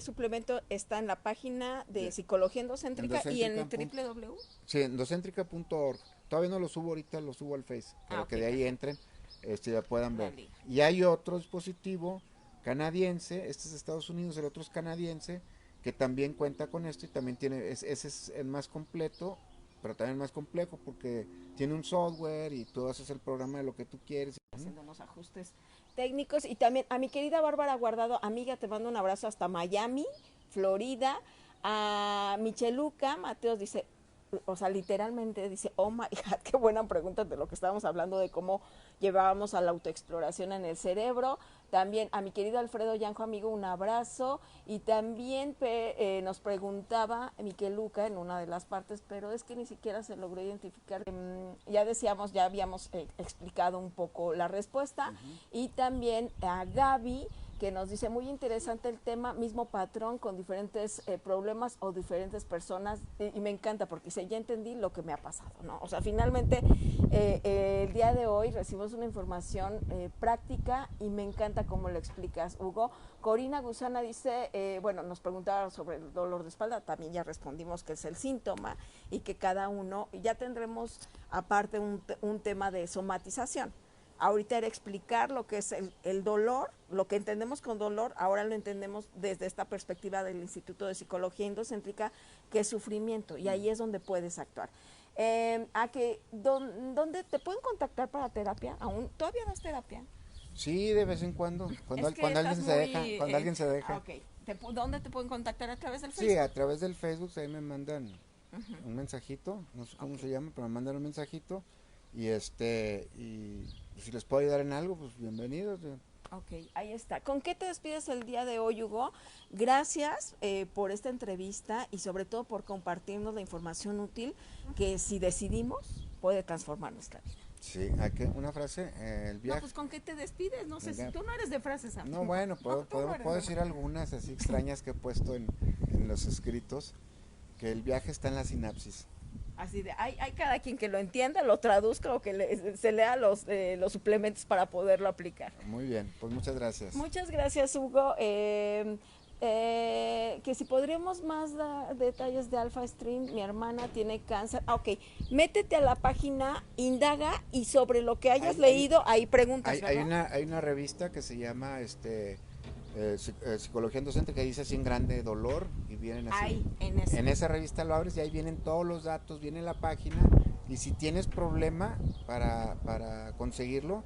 suplemento está en la página de De Psicología Endocéntrica y en endocéntrica. www. Sí, endocéntrica.org. Todavía no lo subo ahorita, lo subo al Face, para que Okay, de ahí perfecto. entren, ya puedan ver. Liga. Y hay otro dispositivo canadiense, este es de Estados Unidos, el otro es canadiense, que también cuenta con esto, y también ese es el más completo, pero también más complejo, porque tiene un software y tú haces el programa de lo que tú quieres. Haciendo unos ajustes técnicos. Y también a mi querida Bárbara Guardado, amiga, te mando un abrazo hasta Miami, Florida. A Micheluca Mateos dice, o sea, literalmente dice, oh my God, qué buena pregunta de lo que estábamos hablando, de cómo llevábamos a la autoexploración en el cerebro. También a mi querido Alfredo Yanjo, amigo, un abrazo. Y también nos preguntaba Miquel Luca en una de las partes, pero es que ni siquiera se logró identificar. Ya decíamos, ya habíamos explicado un poco la respuesta. Y también a Gaby, que nos dice, muy interesante el tema, mismo patrón con diferentes problemas o diferentes personas, y me encanta porque dice, ya entendí lo que me ha pasado, ¿no? O sea, finalmente el día de hoy recibimos una información práctica, y me encanta cómo lo explicas, Hugo. Corina Gusana dice, bueno, nos preguntaba sobre el dolor de espalda, también ya respondimos que es el síntoma, y que cada uno, ya tendremos aparte un tema de somatización. Ahorita era explicar lo que es el dolor, lo que entendemos con dolor, ahora lo entendemos desde esta perspectiva del Instituto de Psicología Endocéntrica, que es sufrimiento, y ahí es donde puedes actuar. ¿Dónde te pueden contactar para terapia? ¿Aún todavía das terapia? Sí, de vez en cuando, Es que cuando estás alguien se muy... deja, cuando alguien se deja. Ok. ¿Dónde te pueden contactar? ¿A través del Sí, Facebook? a través del Facebook ahí me mandan un mensajito, no sé cómo se llama, pero me mandan un mensajito, y y si les puedo ayudar en algo, pues bienvenidos. Ok, ahí está. ¿Con qué te despides el día de hoy, Hugo? Gracias por esta entrevista y sobre todo por compartirnos la información útil que si decidimos puede transformar nuestra vida. Sí, una frase, el No, viaje. pues ¿con qué te despides? No sé si Venga. tú no eres de frases, No, amigo. bueno, No, tú no eres puedo de decir frases. algunas así extrañas que he puesto en los escritos, que el viaje está en la sinapsis. Así de, hay cada quien que lo entienda, lo traduzca o que se lea los suplementos para poderlo aplicar. Muy bien, pues muchas gracias. Muchas gracias, Hugo. Que si podríamos más detalles de Alpha Stream, mi hermana tiene cáncer. Ah, ok, métete a la página, indaga y sobre lo que hayas Hay, hay, leído, ahí preguntas, ¿verdad? hay una revista que se llama Psicología en Docente, que dice así en grande dolor y vienen así. Ahí, en esa. En esa revista lo abres y ahí vienen todos los datos, viene la página y si tienes problema para conseguirlo,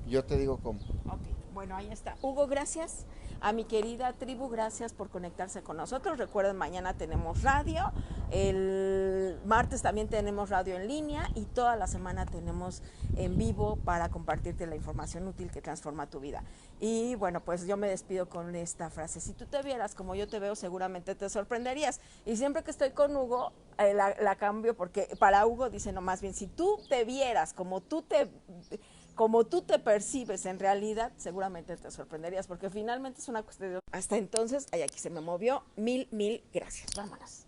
yo te digo cómo. Ok, bueno, ahí está. Hugo, gracias. A mi querida tribu, gracias por conectarse con nosotros. Recuerden, mañana tenemos radio, el martes también tenemos radio en línea y toda la semana tenemos en vivo para compartirte la información útil que transforma tu vida. Y bueno, pues yo me despido con esta frase. Si tú te vieras como yo te veo, seguramente te sorprenderías. Y siempre que estoy con Hugo, la cambio porque para Hugo dice, no, más bien, si tú te vieras como tú te percibes en realidad, seguramente te sorprenderías, porque finalmente es una cuestión de... Hasta entonces, ay, aquí se me movió, mil gracias. Vámonos.